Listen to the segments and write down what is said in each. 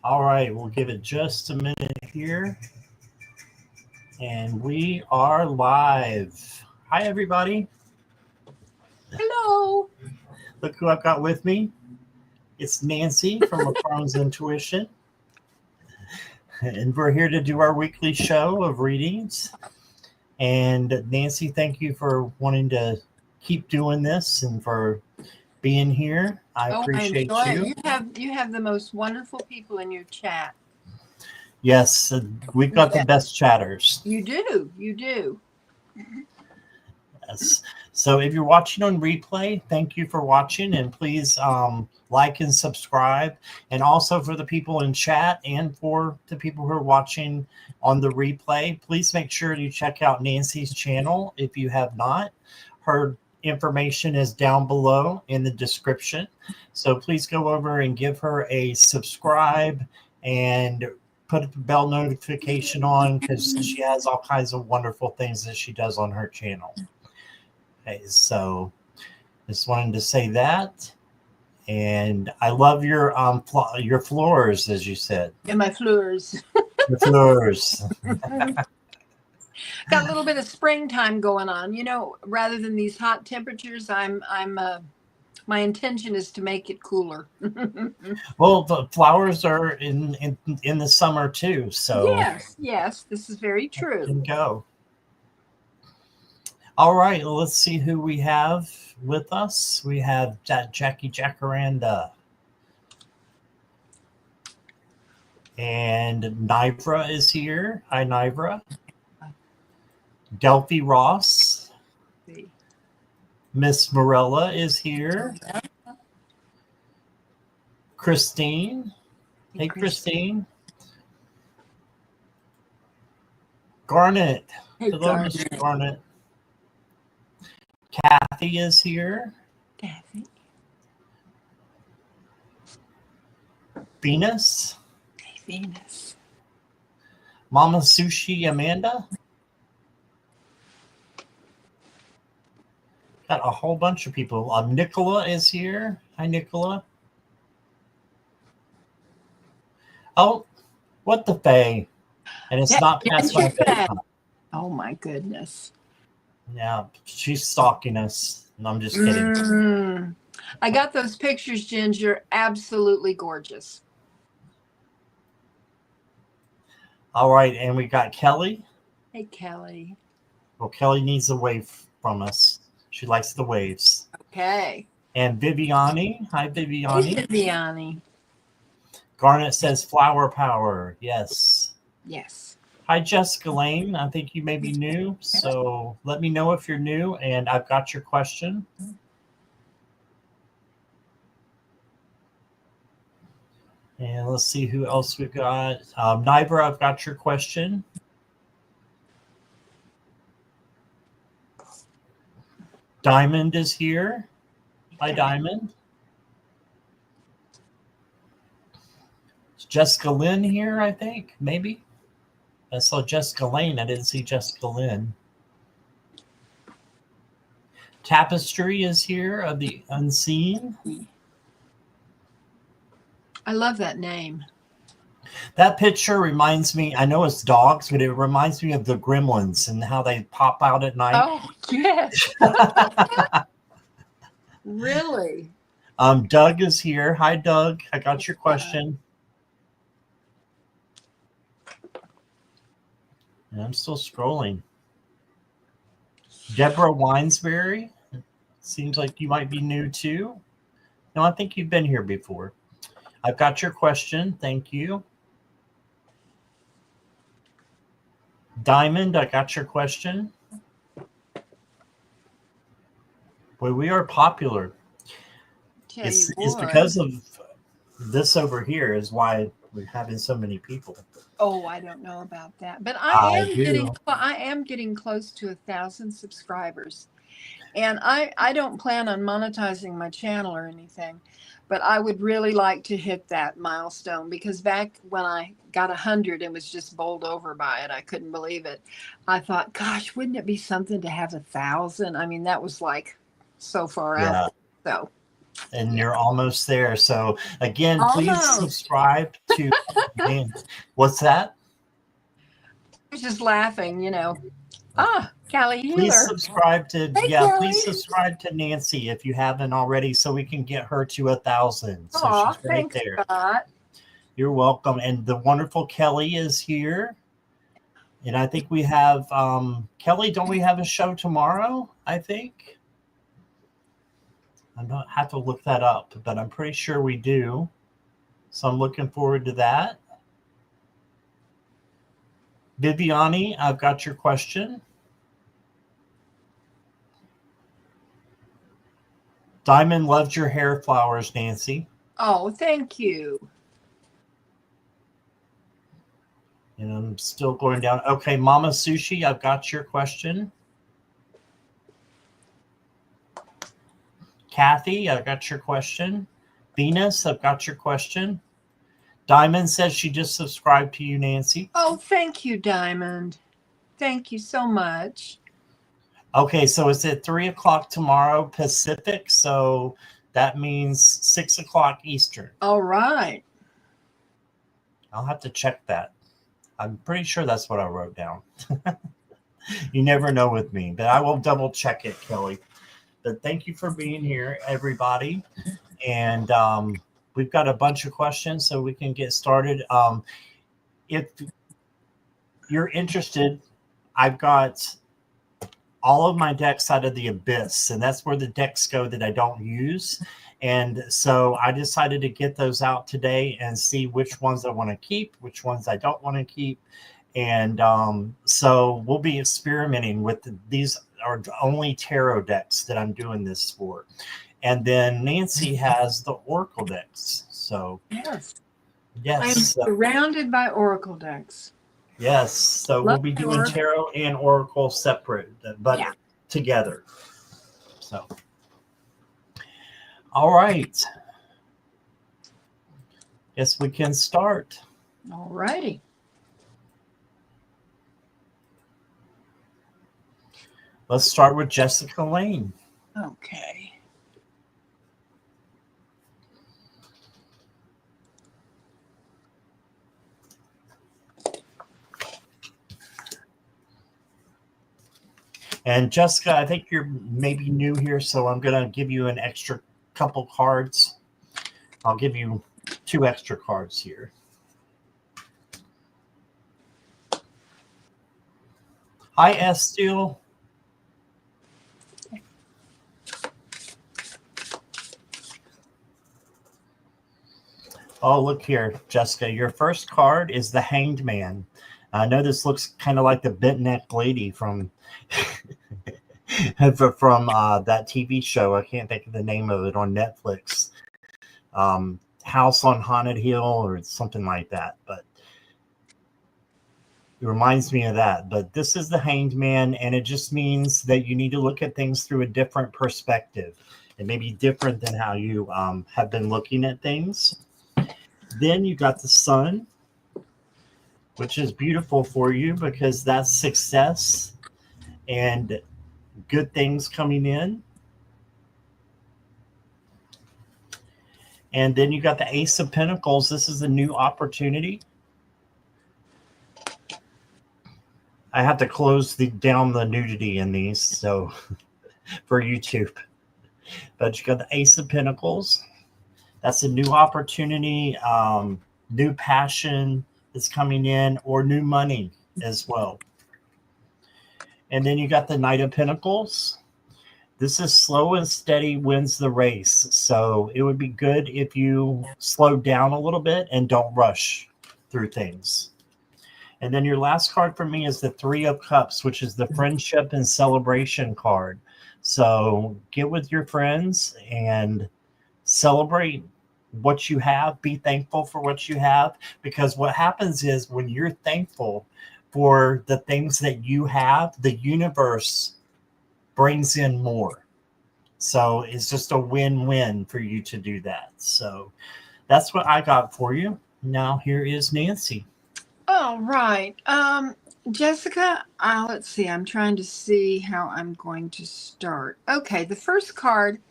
All right, we'll give it just a minute here. And we are live. Hi, everybody. Hello. Look who I've got with me. It's Nancy from Crone'S Intuition. And we're here to do our weekly show of readings. And Nancy, thank you for wanting to keep doing this and for being here. I appreciate you. You have the most wonderful people in your chat. Yes, we've got the best chatters. You do. You do. Yes. So if you're watching on replay, thank you for watching, and please like and subscribe. And also for the people in chat and for the people who are watching on the replay, please make sure you check out Nancy's channel if you have not. Her information is down below in the description. So please go over and give her a subscribe and put the bell notification on, because she has all kinds of wonderful things that she does on her channel. Okay, so just wanted to say that. And I love your floors, as you said. And my fleurs. The floors. Got a little bit of springtime going on. You know, rather than these hot temperatures, my intention is to make it cooler. Well, the flowers are in the summer too, so yes, this is very true. Can go. All right, well, let's see who we have with us. We have Jackie Jacaranda. And Nivra is here. Hi, Nivra. Delphi Ross. Miss Morella is here. Christine. Hey, Christine. Garnet. Hey, hello, Mr. Garnet. Kathy is here. Kathy. Venus. Hey, Venus. Mama Sushi Amanda. Got a whole bunch of people. Nicola is here. Hi, Nicola. Oh, what the Faye? And it's not past my bedtime. Oh, my goodness. Yeah, she's stalking us. No, I'm just kidding. I got those pictures, Ginger. Absolutely gorgeous. All right, and we got Kelly. Hey, Kelly. Well, Kelly needs a wave from us. She likes the waves. Okay. And Viviani. Hi, Viviani. Hey, Viviani. Garnet says flower power. Yes. Yes. Hi, Jessica Lane. I think you may be new, so let me know if you're new, and I've got your question. And let's see who else we've got. Nivra, I've got your question. Diamond is here. Hi, Diamond. Is Jessica Lynn here, I think? Maybe. I saw Jessica Lane. I didn't see Jessica Lynn. Tapestry is here of the Unseen. I love that name. That picture reminds me, I know it's dogs, but it reminds me of the Gremlins and how they pop out at night. Oh, yes. Really? Doug is here. Hi, Doug. I got your question. And I'm still scrolling. Deborah Winesberry. Seems like you might be new too. No, I think you've been here before. I've got your question. Thank you. Diamond, I got your question. Boy, we are popular. It's because of this over here is why we're having so many people. Oh, I don't know about that, but I am getting close to 1,000 subscribers, and I don't plan on monetizing my channel or anything, but I would really like to hit that milestone, because back when I got 100 and was just bowled over by it, I couldn't believe it. I thought, gosh, wouldn't it be something to have 1,000? I mean, that was like so far out. So and you're almost there. So again, please Almost. subscribe to what's that? I was just laughing, Callie Healer. Please subscribe to Callie. please subscribe to Nancy if you haven't already, so we can get her to 1,000. So Aw, she's right thanks, there. Scott. You're welcome. And the wonderful Kelly is here. And I think we have Kelly, don't we have a show tomorrow? I think. I don't have to look that up, but I'm pretty sure we do. So I'm looking forward to that. Viviani, I've got your question. Diamond loves your hair flowers, Nancy. Oh, thank you. And I'm still going down. Okay, Mama Sushi, I've got your question. Kathy, I've got your question. Venus, I've got your question. Diamond says she just subscribed to you, Nancy. Oh, thank you, Diamond. Thank you so much. Okay, so it's at 3 o'clock tomorrow Pacific, so that means 6 o'clock Eastern. All right. I'll have to check that. I'm pretty sure that's what I wrote down. You never know with me, but I will double check it, Kelly. But thank you for being here, everybody. And we've got a bunch of questions, so we can get started. If you're interested, I've got all of my decks out of the Abyss, and that's where the decks go that I don't use. And so I decided to get those out today and see which ones I want to keep, which ones I don't want to keep. And so we'll be experimenting with these are only tarot decks that I'm doing this for. And then Nancy has the Oracle decks. So yes. I'm surrounded by Oracle decks. Yes, so we'll be doing tarot and Oracle separate, but together. So, all right. Guess we can start. All righty. Let's start with Jessica Lane. Okay. And Jessica, I think you're maybe new here, so I'm going to give you an extra couple cards. I'll give you 2 extra cards here. Hi, Estill. Oh, look here, Jessica. Your first card is the Hanged Man. I know this looks kind of like the bent neck lady from that TV show. I can't think of the name of it on Netflix. House on Haunted Hill or something like that. But it reminds me of that. But this is the Hanged Man, and it just means that you need to look at things through a different perspective. It may be different than how you have been looking at things. Then you got the Sun, which is beautiful for you because that's success and good things coming in. And then you got the Ace of Pentacles. This is a new opportunity. I have to close down the nudity in these, so for YouTube. But you got the Ace of Pentacles. That's a new opportunity, new passion that's coming in, or new money as well. And then you got the Knight of Pentacles. This is slow and steady wins the race. So it would be good if you slow down a little bit and don't rush through things. And then your last card for me is the Three of Cups, which is the friendship and celebration card. So get with your friends and celebrate what you have. Be thankful for what you have, because what happens is when you're thankful for the things that you have, the universe brings in more. So it's just a win-win for you to do that. So that's what I got for you. Now here is Nancy. All right. Jessica, let's see. I'm trying to see how I'm going to start. Okay, the first card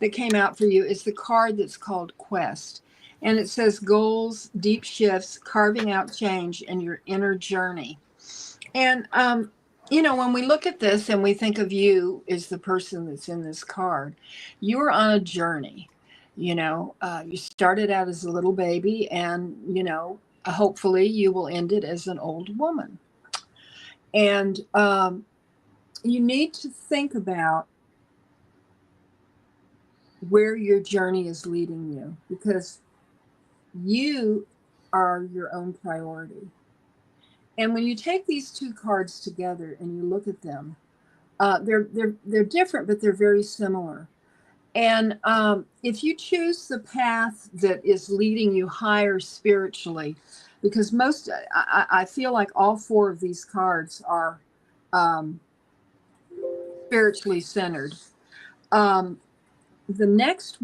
that came out for you is the card that's called Quest. And it says goals, deep shifts, carving out change, and your inner journey. And, when we look at this and we think of you as the person that's in this card, you're on a journey. You started out as a little baby, and, hopefully you will end it as an old woman. And you need to think about where your journey is leading you, because you are your own priority. And when you take these two cards together and you look at them, they're different, but they're very similar. And if you choose the path that is leading you higher spiritually, because I feel like all four of these cards are spiritually centered. The next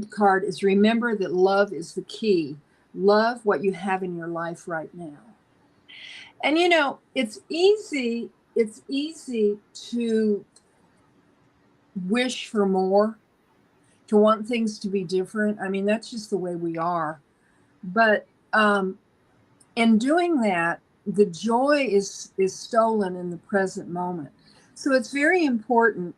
card is remember that love is the key. Love what you have in your life right now. And it's easy to wish for more, to want things to be different. I mean, that's just the way we are. But in doing that, the joy is stolen in the present moment. So it's very important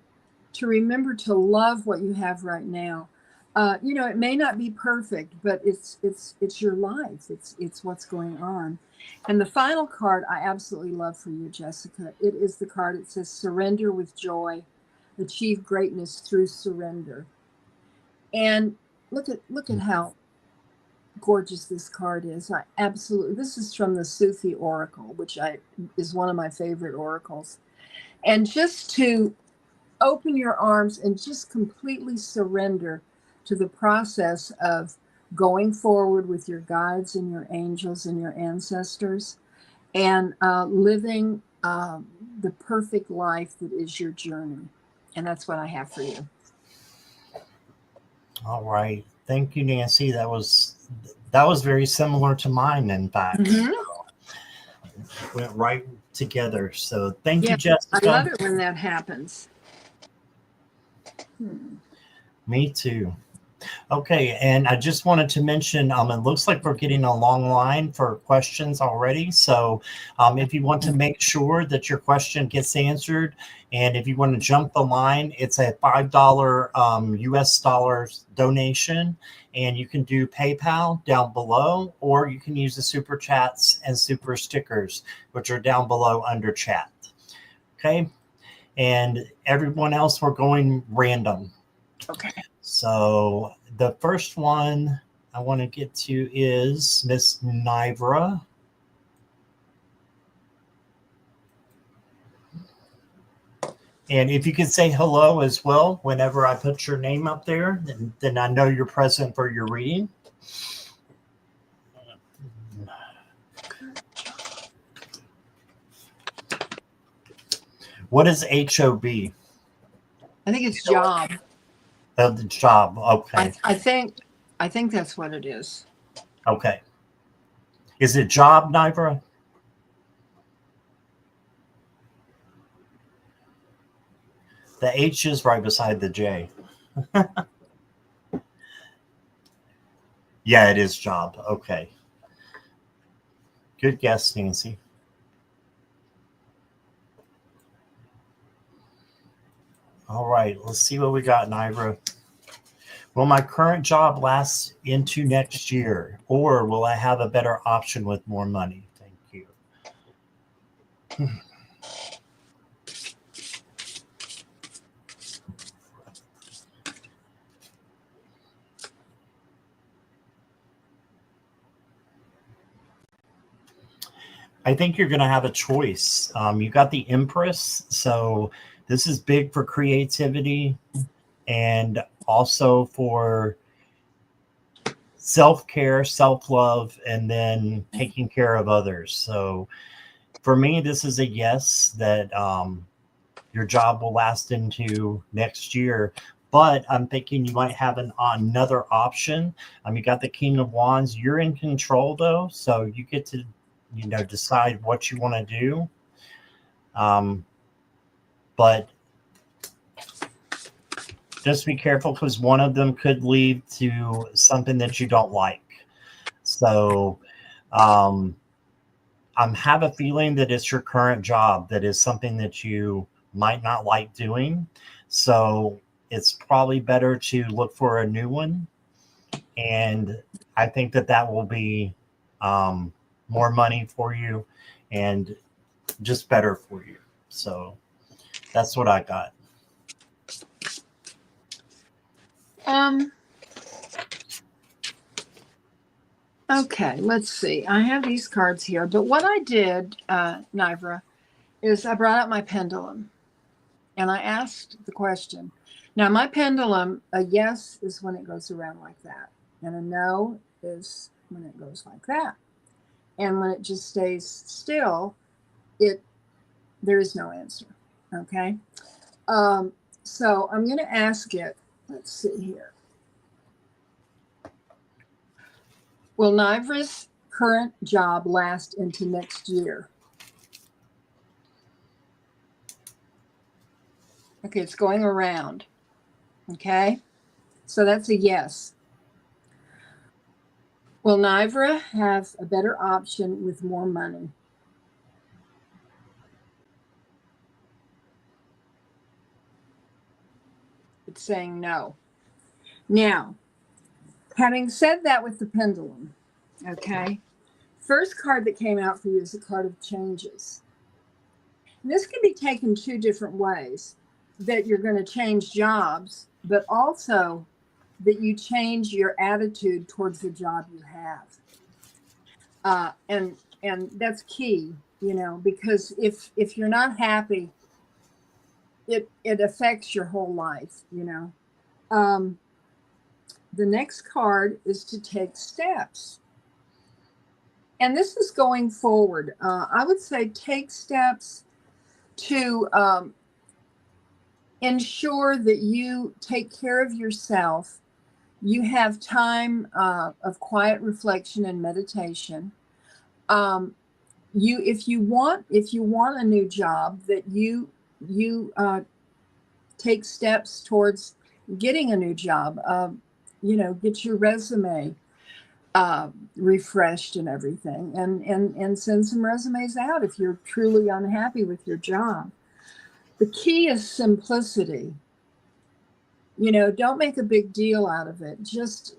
to remember to love what you have right now. It may not be perfect, but it's your life. It's what's going on. And the final card I absolutely love for you, Jessica. It is the card that says surrender with joy, achieve greatness through surrender. And look at how gorgeous this card is. This is from the Sufi Oracle, which is one of my favorite oracles. And just to open your arms and just completely surrender to the process of going forward with your guides and your angels and your ancestors, and living the perfect life that is your journey. And that's what I have for you. All right. Thank you, Nancy. That was very similar to mine, in fact. Mm-hmm. Went right together. So thank you, Jessica. I love it when that happens. Me too. Okay, and I just wanted to mention, it looks like we're getting a long line for questions already. So if you want to make sure that your question gets answered, and if you want to jump the line, it's a $5 US dollars donation, and you can do PayPal down below, or you can use the super chats and super stickers, which are down below under chat. Okay, and everyone else, we're going random. Okay. So the first one I want to get to is Miss Nivra. And if you could say hello as well whenever I put your name up there, then I know you're present for your reading. What is HOB? I think it's job. The job. Okay. I think that's what it is. Okay. Is it job, Nivra? The H is right beside the J. Yeah, it is job. Okay. Good guess, Nancy. All right, let's see what we got, Nivra. Will my current job last into next year, or will I have a better option with more money? Thank you. I think you're going to have a choice. You got the Empress, so this is big for creativity and also for self-care, self-love, and then taking care of others. So for me, this is a yes, that your job will last into next year. But I'm thinking you might have another option. You got the King of Wands. You're in control, though, so you get to decide what you want to do. But just be careful because one of them could lead to something that you don't like. So I have a feeling that it's your current job that is something that you might not like doing. So it's probably better to look for a new one. And I think that will be more money for you and just better for you. So that's what I got. Okay, let's see. I have these cards here, but what I did, Nivra, is I brought out my pendulum and I asked the question. Now, my pendulum, a yes is when it goes around like that, and a no is when it goes like that. And when it just stays still, there is no answer. Okay. So I'm going to ask it. Let's see here. Will Nivra's current job last into next year? Okay, it's going around. Okay, so that's a yes. Will Nivra have a better option with more money? It's saying no. Now, having said that with the pendulum, okay, first card that came out for you is a card of changes. And this can be taken two different ways, that you're going to change jobs, but also that you change your attitude towards the job you have. And that's key, because if you're not happy, it affects your whole life, The next card is to take steps. And this is going forward. I would say take steps to ensure that you take care of yourself. You have time of quiet reflection and meditation. If you want a new job, that you take steps towards getting a new job. Get your resume refreshed and everything, and send some resumes out if you're truly unhappy with your job. The key is simplicity. Don't make a big deal out of it. Just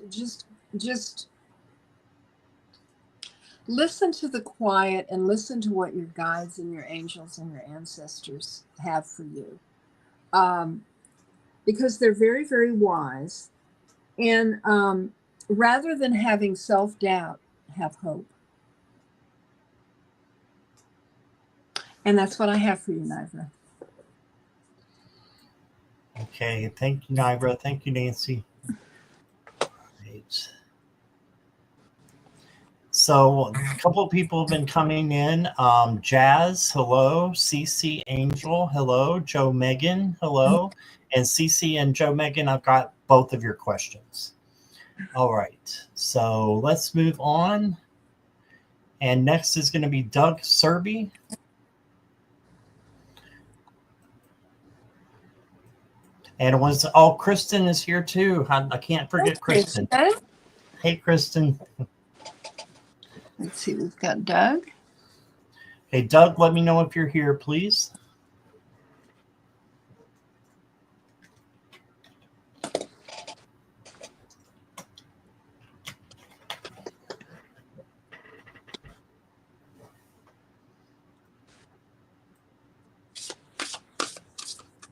listen to the quiet and listen to what your guides and your angels and your ancestors have for you. Because they're very, very wise. And rather than having self-doubt, have hope. And that's what I have for you, Nivra. Okay, thank you, Nivra. Thank you, Nancy. Right. So a couple of people have been coming in. Jazz, hello. Cece Angel, hello. Joe Megan, hello. And Cece and Joe Megan, I've got both of your questions. All right, so let's move on. And next is going to be Doug Serby. And Kristen is here too. I can't forget Kristen. Hey, Kristen. Let's see, we've got Doug. Hey, Doug, let me know if you're here, please.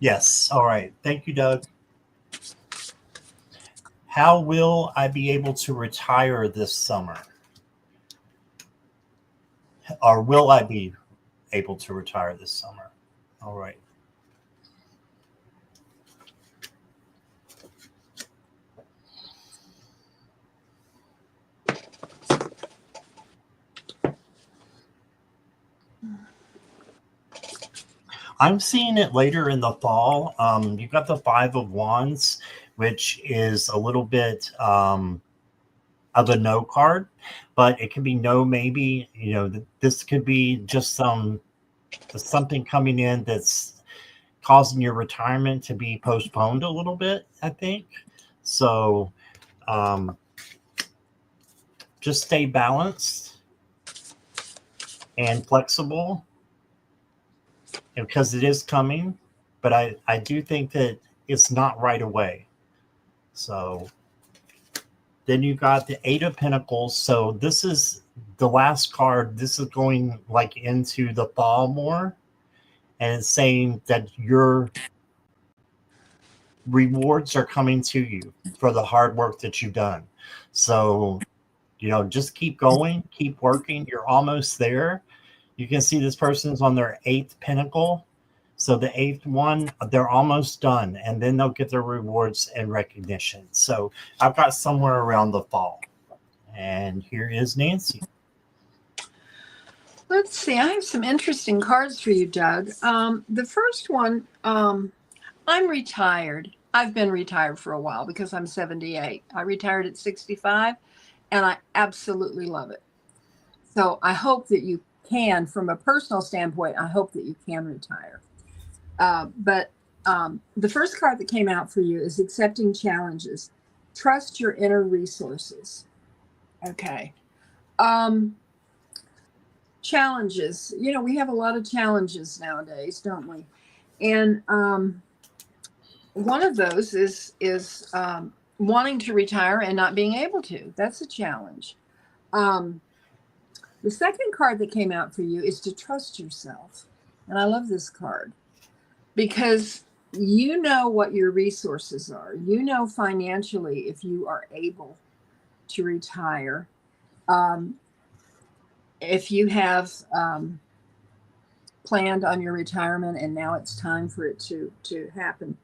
Yes. All right. Thank you, Doug. How will I be able to retire this summer? Or will I be able to retire this summer? All right. I'm seeing it later in the fall. You've got the Five of Wands, which is a little bit of a no card, but it can be no, maybe. This could be just something coming in that's causing your retirement to be postponed a little bit, I think. So just stay balanced and flexible, because it is coming, but I do think that it's not right away. So then you got the Eight of Pentacles. So this is the last card. This is going like into the fall more, and it's saying that your rewards are coming to you for the hard work that you've done. So, just keep going, keep working. You're almost there. You can see this person's on their 8th pentacle. So the 8th one, they're almost done, and then they'll get their rewards and recognition. So I've got somewhere around the fall. And here is Nancy. Let's see. I have some interesting cards for you, Doug. The first one, I'm retired. I've been retired for a while because I'm 78. I retired at 65, and I absolutely love it. So I hope that you can, from a personal standpoint, I hope that you can retire. But the first card that came out for you is accepting challenges. Trust your inner resources. Okay. Challenges. We have a lot of challenges nowadays, don't we? And one of those is wanting to retire and not being able to. That's a challenge. The second card that came out for you is to trust yourself. And I love this card because you know what your resources are. You know financially if you are able to retire. If you have planned on your retirement and now it's time for it to happen.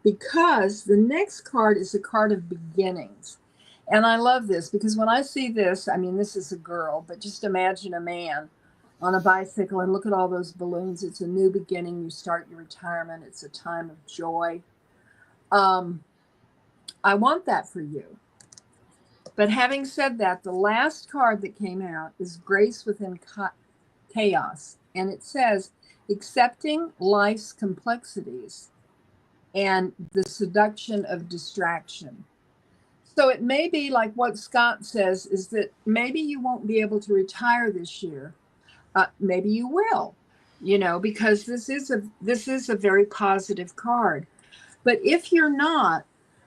Because the next card is a card of beginnings. And I love this because when I see this, I mean, this is a girl, but just imagine a man on a bicycle and look at all those balloons. It's a new beginning. You start your retirement. It's a time of joy. I want that for you. But having said that, the last card that came out is Grace Within Chaos. And it says, accepting life's complexities and the seduction of distraction. So it may be like what Scott says, is that maybe you won't be able to retire this year. Maybe you will, because this is a very positive card. But if you're not,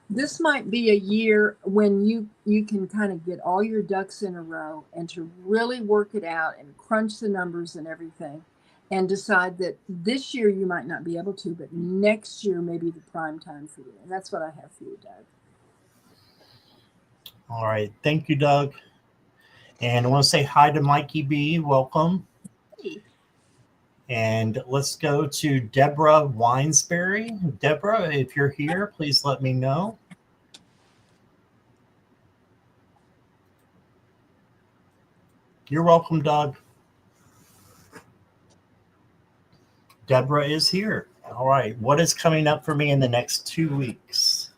this might be a year when you can kind of get all your ducks in a row and to really work it out and crunch the numbers and everything and decide that this year you might not be able to, but next year may be the prime time for you. And that's what I have for you, Doug. All right. Thank you, Doug. And I want to say hi to Mikey B. Welcome. Hey. And let's go to Deborah Winesberry. Deborah, if you're here, please let me know. You're welcome, Doug. Deborah is here. All right. What is coming up for me in the next 2 weeks?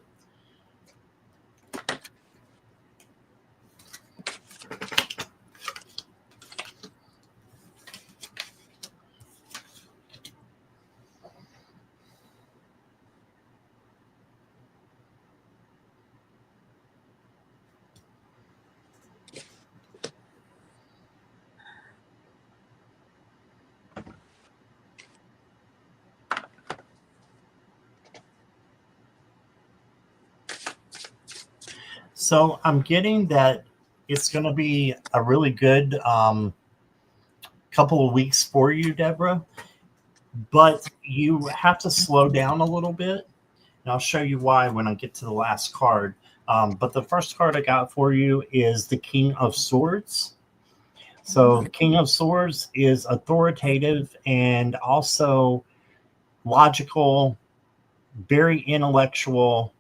So I'm getting that it's going to be a really good couple of weeks for you, Deborah, but you have to slow down a little bit. And I'll show you why when I get to the last card. But the first card I got for you is the King of Swords. So King of Swords is authoritative and also logical, very intellectual,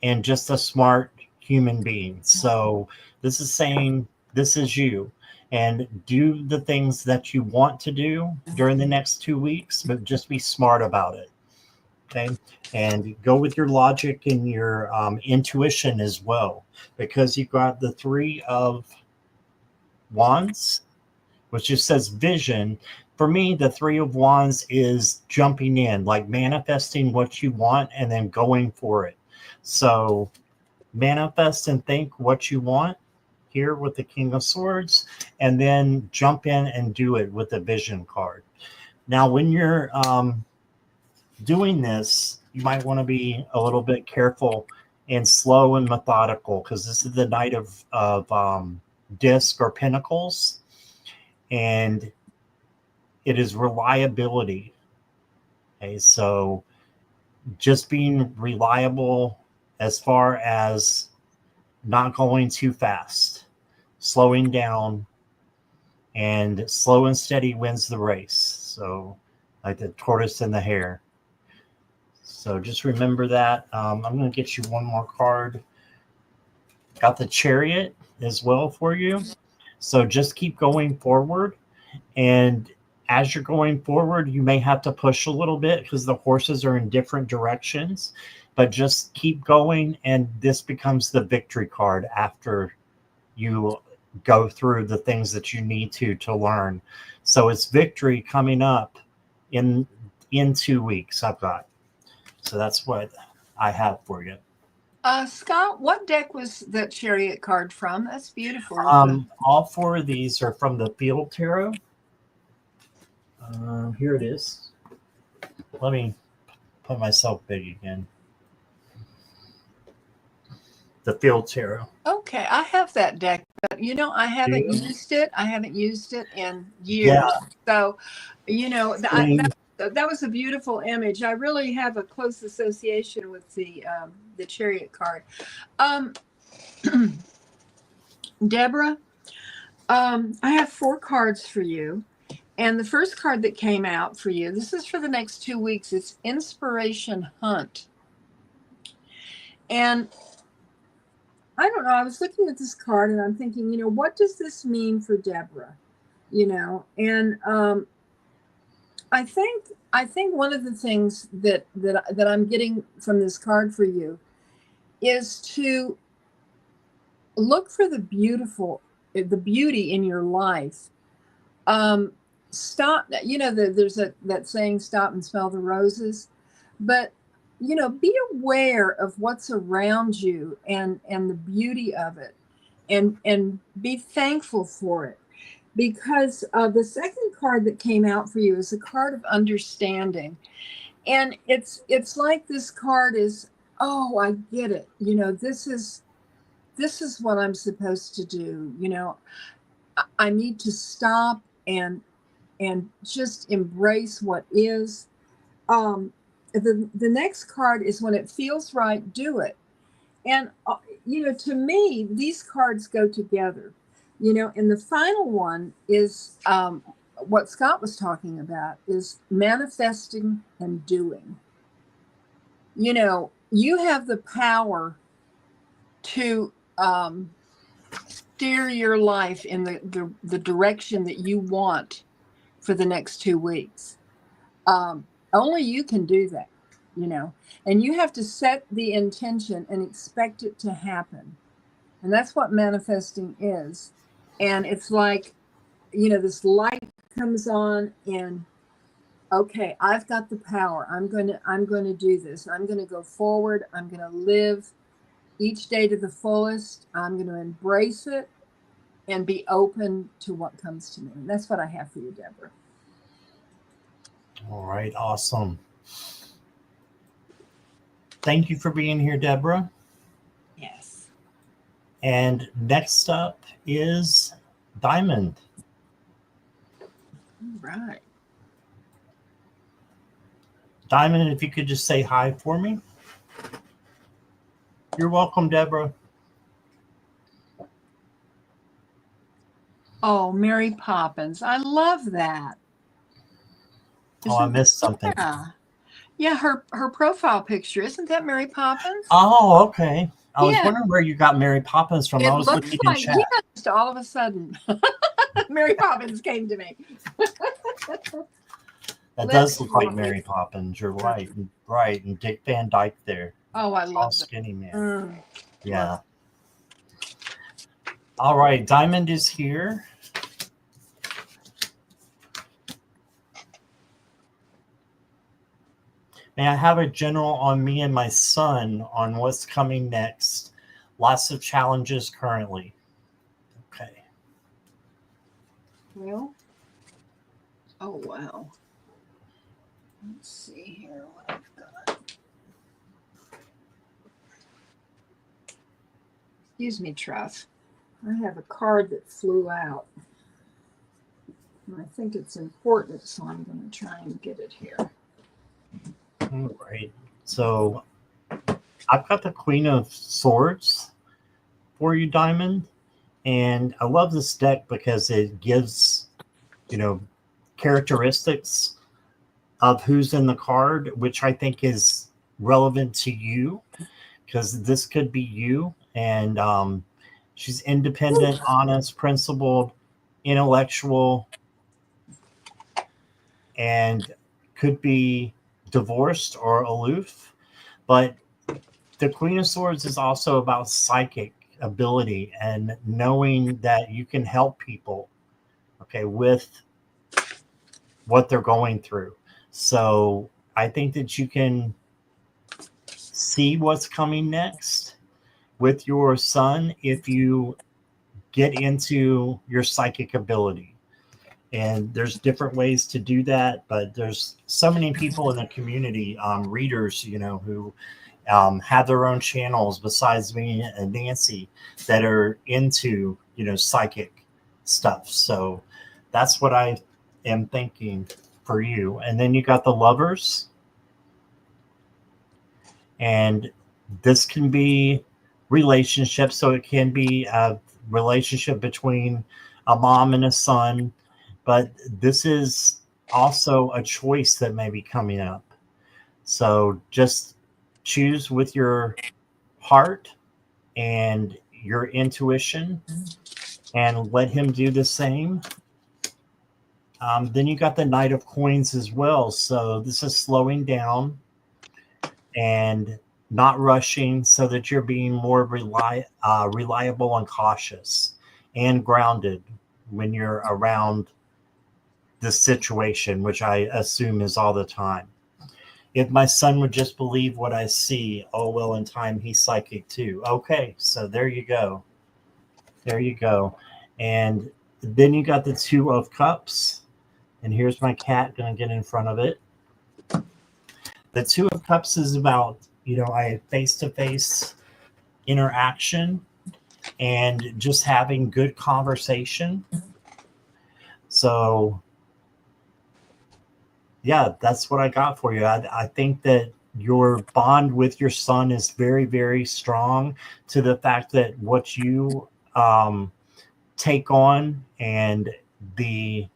and just a smart human being. So this is saying this is you, and do the things that you want to do during the next 2 weeks, but just be smart about it. Okay. And go with your logic and your intuition as well, because you've got the 3 of Wands, which just says vision. for me, the Three of Wands is jumping in, like manifesting what you want and then going for it. So manifest and think what you want here with the King of Swords, and then jump in and do it with the Vision card. Now, when you're doing this, you might want to be a little bit careful and slow and methodical, because this is the Knight of Disc or Pentacles, and it is reliability. Okay, so just being reliable as far as not going too fast, slowing down, and slow and steady wins the race. So like the tortoise and the hare. So just remember that. I'm going to get you one more card. Got the Chariot as well for you. So just keep going forward. And as you're going forward, you may have to push a little bit because the horses are in different directions. But just keep going, and this becomes the victory card after you go through the things that you need to learn. So it's victory coming up in 2 weeks, I've got. So that's what I have for you. Scott, what deck was that Chariot card from? That's beautiful. All four of these are from the Field Tarot. Here it is. Let me put myself big again. The Field Tarot. Okay, I have that deck, but I haven't used it. I haven't used it in years. Yeah. So, that was a beautiful image. I really have a close association with the Chariot card. Deborah, I have 4 cards for you. And the first card that came out for you, this is for the next 2 weeks. It's Inspiration Hunt. And I don't know, I was looking at this card and I'm thinking, what does this mean for Deborah? And I think one of the things that I'm getting from this card for you is to look for the beauty in your life. Stop, there's that saying, stop and smell the roses, but be aware of what's around you and the beauty of it, and be thankful for it. Because the second card that came out for you is a card of understanding. And it's like this card is, oh, I get it. This is what I'm supposed to do. I need to stop and just embrace what is. The next card is when it feels right, do it. And, to me, these cards go together. And the final one is what Scott was talking about, is manifesting and doing. You have the power to steer your life in the direction that you want for the next 2 weeks. Only you can do that, and you have to set the intention and expect it to happen. And that's what manifesting is. And it's like, this light comes on and, okay, I've got the power. I'm going to do this. I'm going to go forward. I'm going to live each day to the fullest. I'm going to embrace it and be open to what comes to me. And that's what I have for you, Deborah. All right. Awesome. Thank you for being here, Deborah. Yes. And next up is Diamond. All right. Diamond, if you could just say hi for me. You're welcome, Deborah. Oh, Mary Poppins. I love that. I missed something. Yeah, her profile picture. Isn't that Mary Poppins? Oh, okay. I was wondering where you got Mary Poppins from. It I was looks looking like, in chat. yes, all of a sudden. Mary Poppins came to me. That does look like Mary Poppins. You're right. Right. And Dick Van Dyke there. Oh, I love skinny man. Yeah. All right. Diamond is here. May I have a general on me and my son on what's coming next? Lots of challenges currently. Okay. Well, oh, wow. Let's see here what I've got. Excuse me, Truff. I have a card that flew out. And I think it's important, so I'm going to try and get it here. All right. So I've got the Queen of Swords for you, Diamond. And I love this deck because it gives, characteristics of who's in the card, which I think is relevant to you because this could be you. And she's independent, honest, principled, intellectual, and could be divorced or aloof. But the Queen of Swords is also about psychic ability and knowing that you can help people, okay, with what they're going through. So I think that you can see what's coming next with your son if you get into your psychic ability. And there's different ways to do that, but there's so many people in the community, readers, who have their own channels besides me and Nancy that are into, psychic stuff. So that's what I am thinking for you. And then you got the Lovers. And this can be relationships. So it can be a relationship between a mom and a son, but this is also a choice that may be coming up. So just choose with your heart and your intuition and let him do the same. Then you got the Knight of Coins as well. So this is slowing down and not rushing so that you're being more reliable and cautious and grounded when you're around the situation, which I assume is all the time. If my son would just believe what I see, oh, well, in time, he's psychic too. Okay, so there you go. There you go. And then you got the Two of Cups. And here's my cat going to get in front of it. The Two of Cups is about, I face-to-face interaction and just having good conversation. So, yeah, that's what I got for you. I think that your bond with your son is very, very strong to the fact that what you take on and the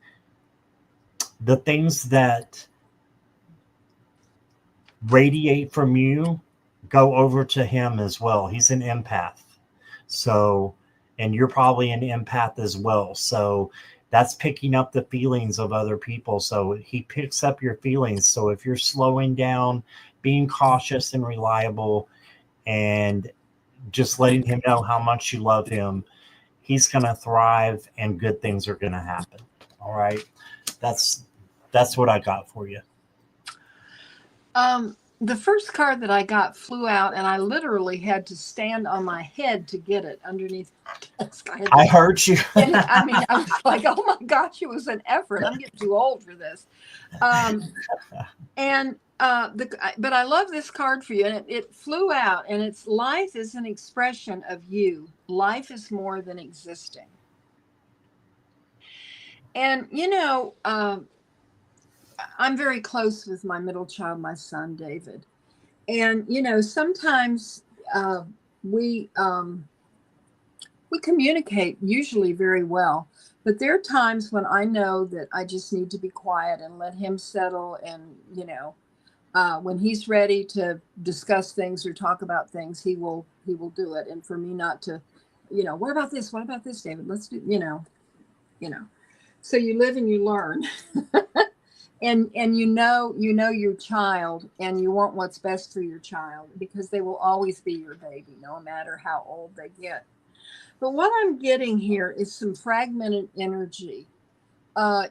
things that radiate from you go over to him as well. He's an empath. So, and you're probably an empath as well. So that's picking up the feelings of other people. So he picks up your feelings. So if you're slowing down, being cautious and reliable and just letting him know how much you love him, he's going to thrive and good things are going to happen. All right. That's what I got for you. The first card that I got flew out, and I literally had to stand on my head to get it underneath the desk. I heard you. I mean, I was like, oh my gosh, it was an effort. I'm getting too old for this. But I love this card for you, and it flew out, and it's life is an expression of you. Life is more than existing. And, I'm very close with my middle child, my son, David. And, sometimes we communicate usually very well. But there are times when I know that I just need to be quiet and let him settle. And, when he's ready to discuss things or talk about things, he will do it. And for me not to, what about this? What about this, David? Let's do, So you live and you learn. And you know your child, and you want what's best for your child because they will always be your baby, no matter how old they get. But what I'm getting here is some fragmented energy.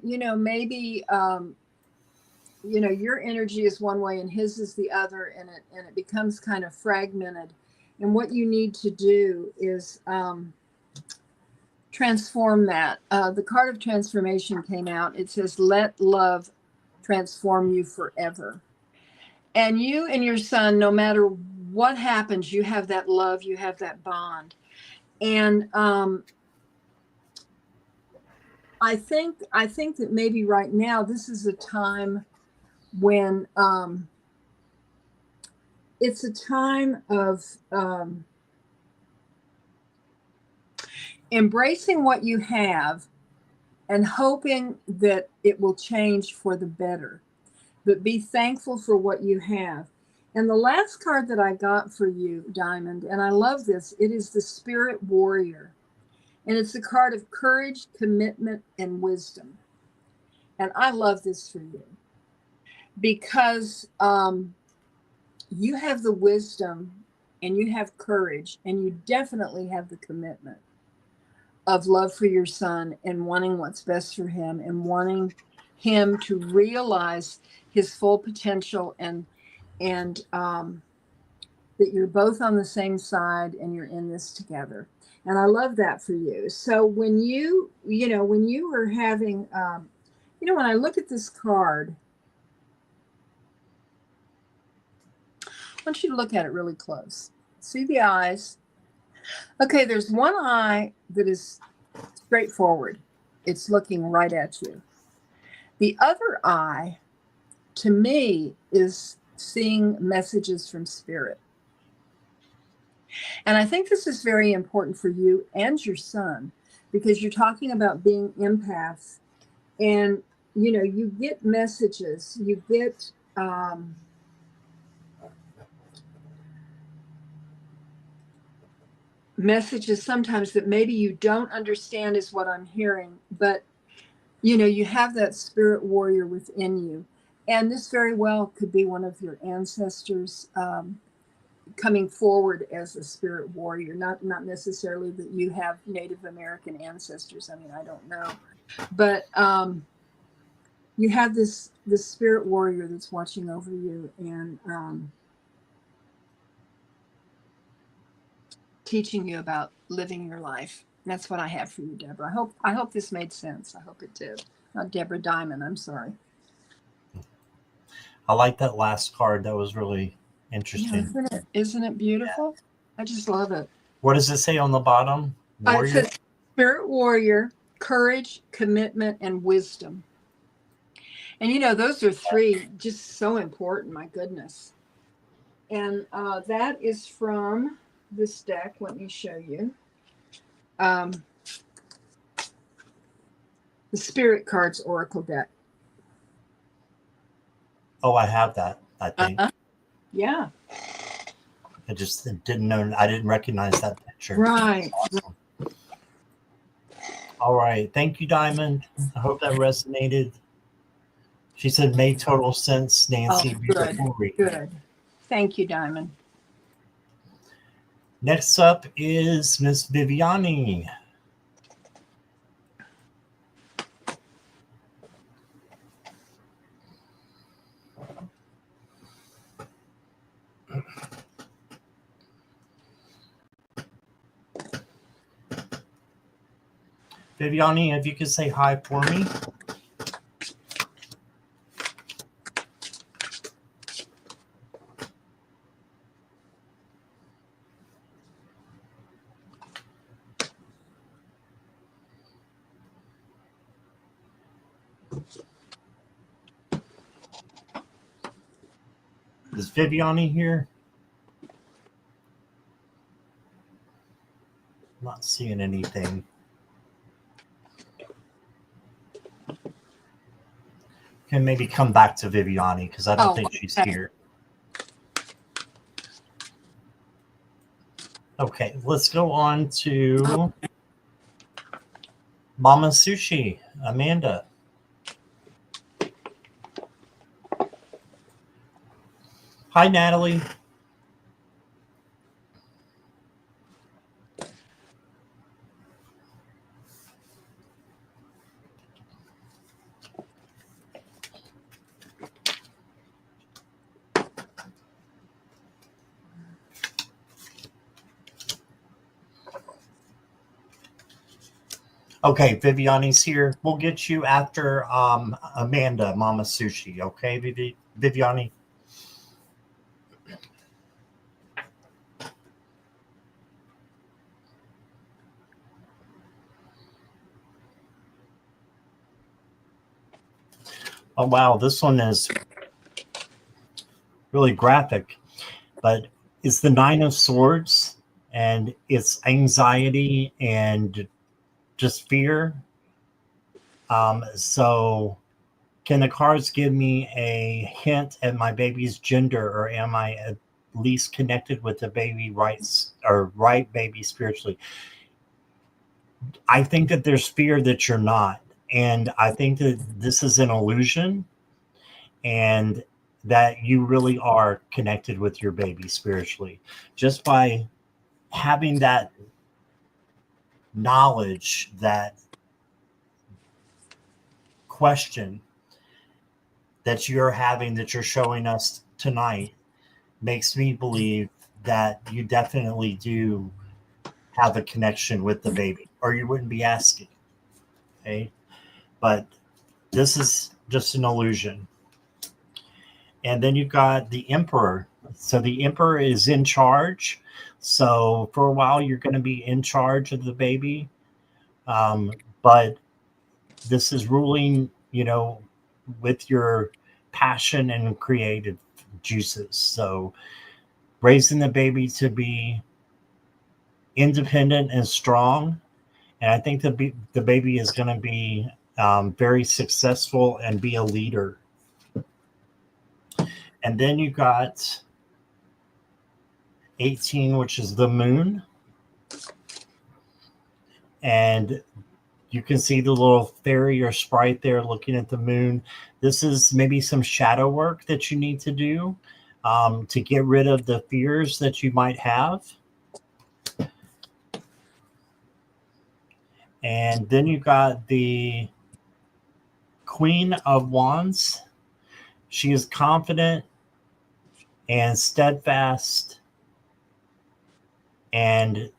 Maybe your energy is one way and his is the other, and it becomes kind of fragmented. And what you need to do is transform that. The card of transformation came out. It says, let love transform you forever. And you and your son, no matter what happens, you have that love, you have that bond. And I think that maybe right now this is a time when it's a time of embracing what you have and hoping that it will change for the better. But be thankful for what you have. And the last card that I got for you, Diamond, and I love this, it is the Spirit Warrior. And it's the card of courage, commitment, and wisdom. And I love this for you because you have the wisdom and you have courage and you definitely have the commitment of love for your son and wanting what's best for him and wanting him to realize his full potential and that you're both on the same side and you're in this together. And I love that for you. So when you were having, when I look at this card, I want you to look at it really close. See the eyes. Okay, there's one eye that is straightforward. It's looking right at you. The other eye, to me, is seeing messages from spirit. And I think this is very important for you and your son, because you're talking about being empaths. And, you get messages, you get messages sometimes that maybe you don't understand is what I'm hearing, but you have that spirit warrior within you. And this very well could be one of your ancestors coming forward as a spirit warrior, not necessarily that you have Native American ancestors. I mean, I don't know, but you have this spirit warrior that's watching over you and teaching you about living your life. And that's what I have for you, Deborah. I hope this made sense. I hope it did. Not Deborah Diamond. I'm sorry. I like that last card. That was really interesting. Yeah, isn't it beautiful? Yeah. I just love it. What does it say on the bottom? It says spirit warrior, courage, commitment, and wisdom. And those are three just so important. My goodness. And that is from this deck. Let me show you. The Spirit Cards Oracle deck. Oh, I have that, I think. Yeah. I just didn't know. I didn't recognize that picture. Right. Awesome. All right. Thank you, Diamond. I hope that resonated. She said, made total sense, Nancy. Oh, good. Thank you, Diamond. Next up is Miss Viviani. Viviani, if you could say hi for me. Is Viviani here? Not seeing anything. Can maybe come back to Viviani because I don't think she's here. Okay, let's go on to Mama Sushi, Amanda. Hi, Natalie. Okay, Viviani's here. We'll get you after Amanda, Mama Sushi. Okay, Viviani? Oh, wow. This one is really graphic, but it's the Nine of Swords, and it's anxiety and just fear. So can the cards give me a hint at my baby's gender, or am I at least connected with the baby rights or right baby spiritually? I think that there's fear that you're not. And I think that this is an illusion, and that you really are connected with your baby spiritually just by having that knowledge, that question that you're having, that you're showing us tonight, makes me believe that you definitely do have a connection with the baby, or you wouldn't be asking. Okay. But this is just an illusion. And then you've got the emperor. So the emperor is in charge. So for a while, you're going to be in charge of the baby. But this is ruling, with your passion and creative juices. So raising the baby to be independent and strong. And I think the baby is going to be very successful and be a leader. And then you got 18, which is the moon. And you can see the little fairy or sprite there looking at the moon. This is maybe some shadow work that you need to do to get rid of the fears that you might have. And then you got the Queen of Wands. She is confident and steadfast, and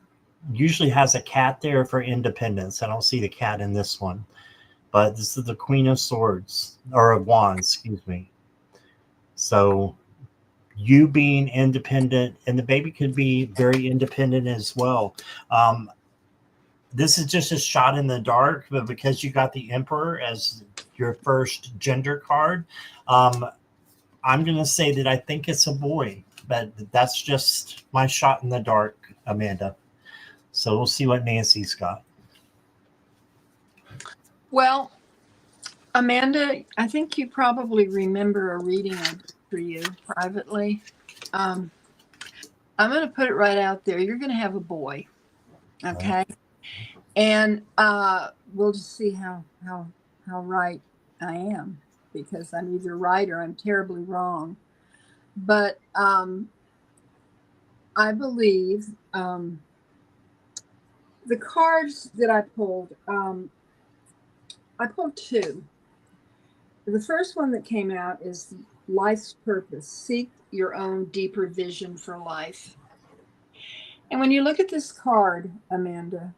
usually has a cat there for independence. I don't see the cat in this one, but this is the Queen of Swords, or of Wands, excuse me. So you being independent, and the baby could be very independent as well. This is just a shot in the dark, but because you got the Emperor as your first gender card, I'm going to say that I think it's a boy, but that's just my shot in the dark, Amanda. So we'll see what Nancy's got. Well, Amanda, I think you probably remember a reading I did for you privately. I'm going to put it right out there. You're going to have a boy. Okay. Right. And we'll just see how right I am, because I'm either right or I'm terribly wrong. But I believe the cards that I pulled two. The first one that came out is life's purpose. Seek your own deeper vision for life. And when you look at this card, Amanda,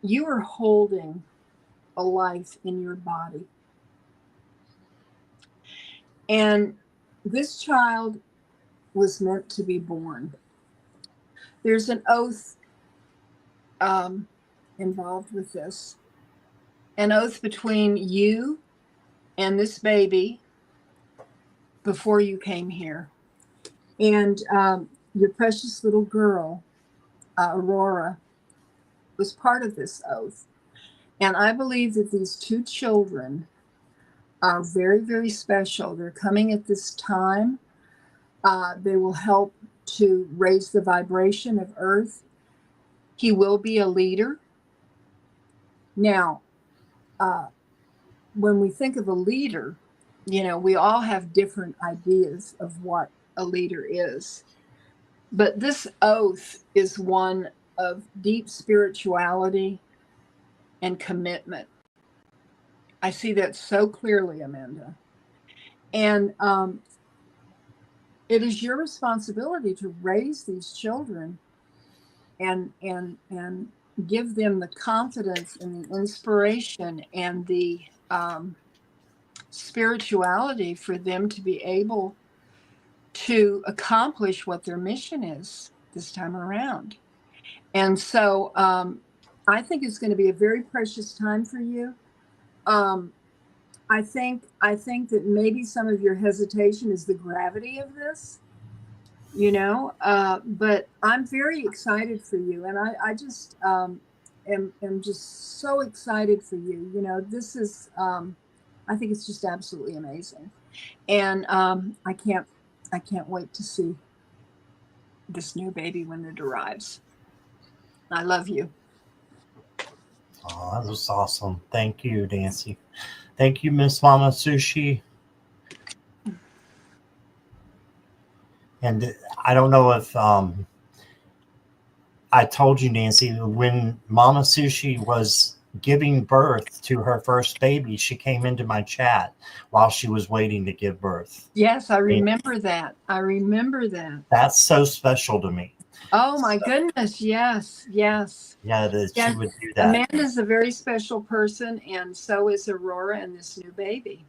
you are holding a life in your body. And this child was meant to be born. There's an oath involved with this, an oath between you and this baby before you came here. And your precious little girl, Aurora, was part of this oath. And I believe that these two children are very, very special. They're coming at this time. They will help to raise the vibration of Earth. He will be a leader. Now, when we think of a leader, we all have different ideas of what a leader is. But this oath is one of deep spirituality and commitment. I see that so clearly, Amanda. And it is your responsibility to raise these children and give them the confidence and the inspiration and the spirituality for them to be able to accomplish what their mission is this time around. And so I think it's going to be a very precious time for you. I think that maybe some of your hesitation is the gravity of this, but I'm very excited for you. And I just am just so excited for you. This is, I think it's just absolutely amazing. And I can't wait to see this new baby when it arrives. I love you. Oh, that was awesome. Thank you, Nancy. Thank you, Miss Mama Sushi. And I don't know if I told you, Nancy, when Mama Sushi was giving birth to her first baby, she came into my chat while she was waiting to give birth. Yes, I remember that. I remember that. That's so special to me. Oh my goodness, yes. Yeah, that yes. She would do that. Amanda's a very special person, and so is Aurora and this new baby.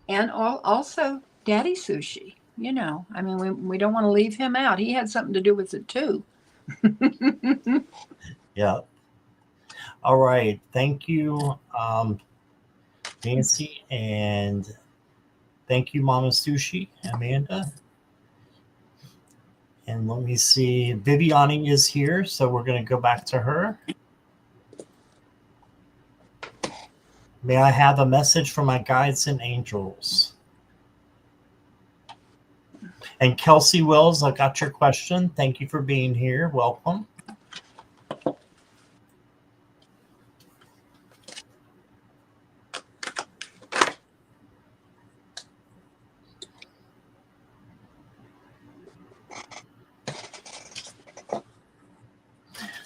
And also Daddy Sushi. I mean, we don't want to leave him out. He had something to do with it too. Yeah. All right. Thank you, Nancy, and thank you, Mama Sushi, Amanda. And let me see. Viviani is here, so we're going to go back to her. May I have a message from my guides and angels? And Kelsey Wills, I got your question. Thank you for being here. Welcome.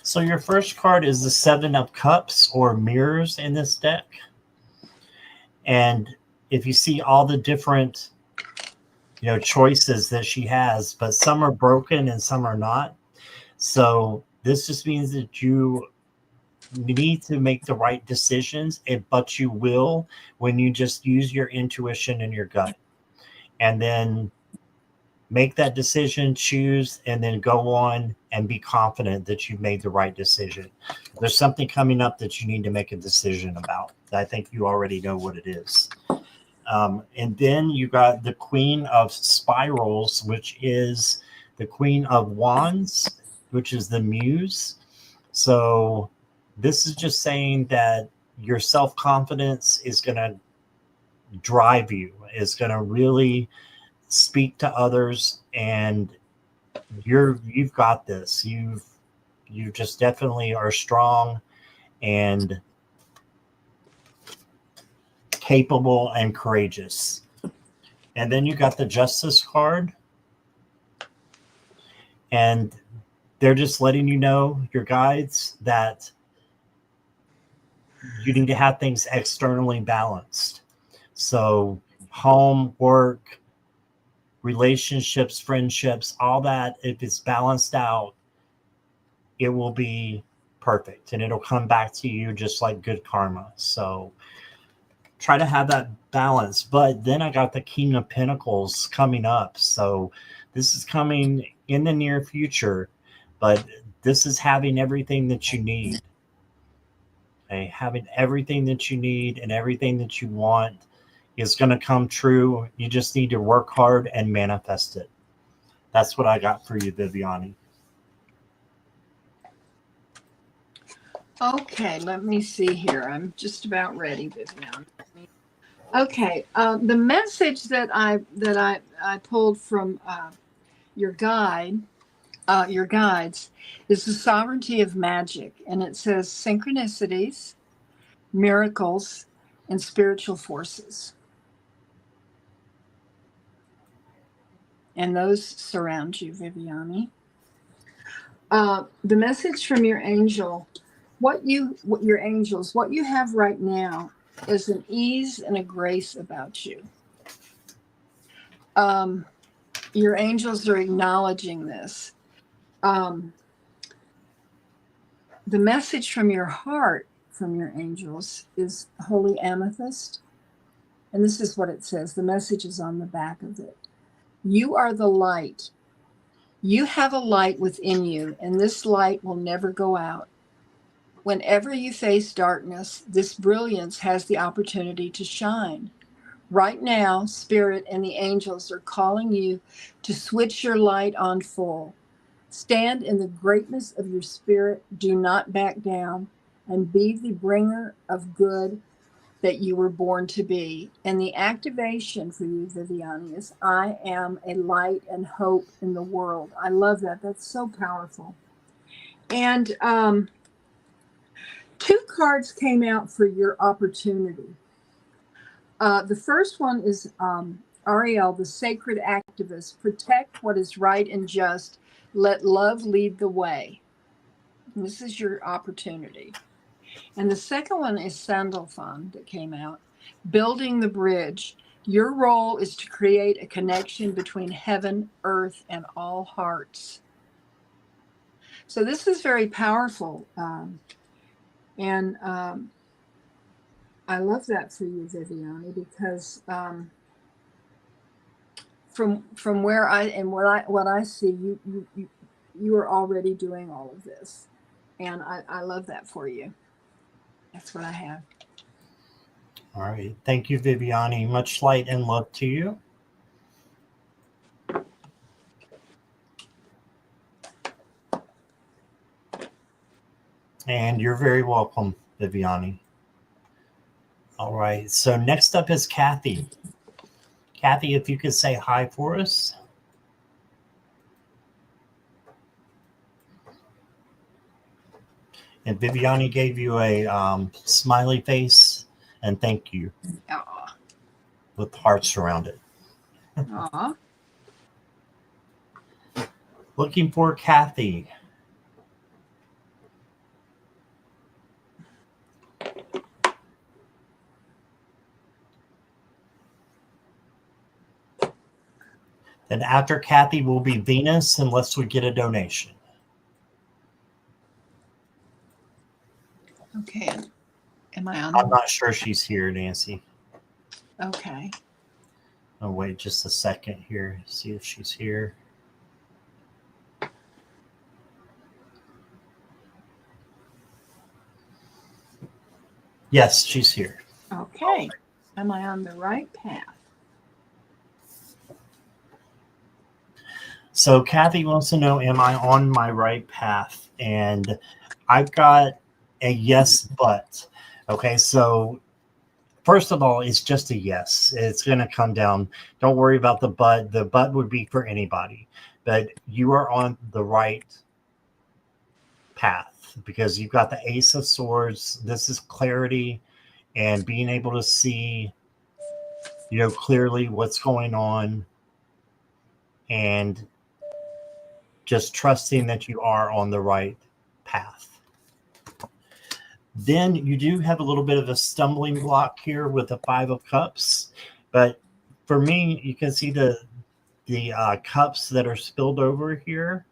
So your first card is the Seven of Cups or Mirrors in this deck. And if you see all the different, choices that she has, but some are broken and some are not. So this just means that you need to make the right decisions, but you will when you just use your intuition and your gut. And then make that decision, choose, and then go on and be confident that you've made the right decision. There's something coming up that you need to make a decision about. I think you already know what it is. And then you got the Queen of Spirals, which is the Queen of Wands, which is the Muse. So this is just saying that your self-confidence is going to drive you, is going to really speak to others, and you've got this. You just definitely are strong and capable and courageous. And then you got the Justice card, and they're just letting you know, your guides, that you need to have things externally balanced. So home, work, relationships, friendships, all that, if it's balanced out, it will be perfect, and it'll come back to you just like good karma. So try to have that balance. But then I got the King of Pentacles coming up. So this is coming in the near future, but this is having everything that you need. Okay? Having everything that you need and everything that you want is going to come true. You just need to work hard and manifest it. That's what I got for you, Viviani. Okay, let me see here. I'm just about ready, Vivian. Okay, the message that I pulled from your guides is the sovereignty of magic, and it says synchronicities, miracles, and spiritual forces. And those surround you, Viviani. The message from your angel, what you have right now is an ease and a grace about you. Your angels are acknowledging this. the message from your heart, from your angels, is holy amethyst. And this is what it says. The message is on the back of it. You are the light. You have a light within you, and this light will never go out. Whenever you face darkness, this brilliance has the opportunity to shine. Right now, Spirit and the angels are calling you to switch your light on full. Stand in the greatness of your spirit. Do not back down, and be the bringer of good that you were born to be. And the activation for you, Viviani, is I am a light and hope in the world. I love that. That's so powerful. And 2 cards came out for your opportunity. The first one is Ariel, the sacred activist. Protect what is right and just. Let love lead the way. And this is your opportunity. And the second one is Sandalphon that came out. Building the bridge. Your role is to create a connection between heaven, earth, and all hearts. So this is very powerful. And I love that for you, Viviani, because from where I and what I see, you are already doing all of this, and I love that for you. That's what I have. All right, thank you, Viviani. Much light and love to you. And you're very welcome, Viviani. All right, so next up is Kathy. Kathy, if you could say hi for us. And Viviani gave you a smiley face and thank you. Aww. With hearts around it. Aww. Looking for Kathy. Then after Kathy will be Venus unless we get a donation. Okay. Am I on? I'm not sure she's here, Nancy. Okay. Oh, wait just a second here. See if she's here. Yes, she's here. Okay. Am I on the right path? So Kathy wants to know, am I on my right path? And I've got a yes, but. Okay, so first of all, it's just a yes. It's going to come down. Don't worry about the but. The but would be for anybody. But you are on the right path because you've got the Ace of Swords. This is clarity and being able to see, clearly what's going on and just trusting that you are on the right path. Then you do have a little bit of a stumbling block here with the 5 of Cups. But for me, you can see the cups that are spilled over here.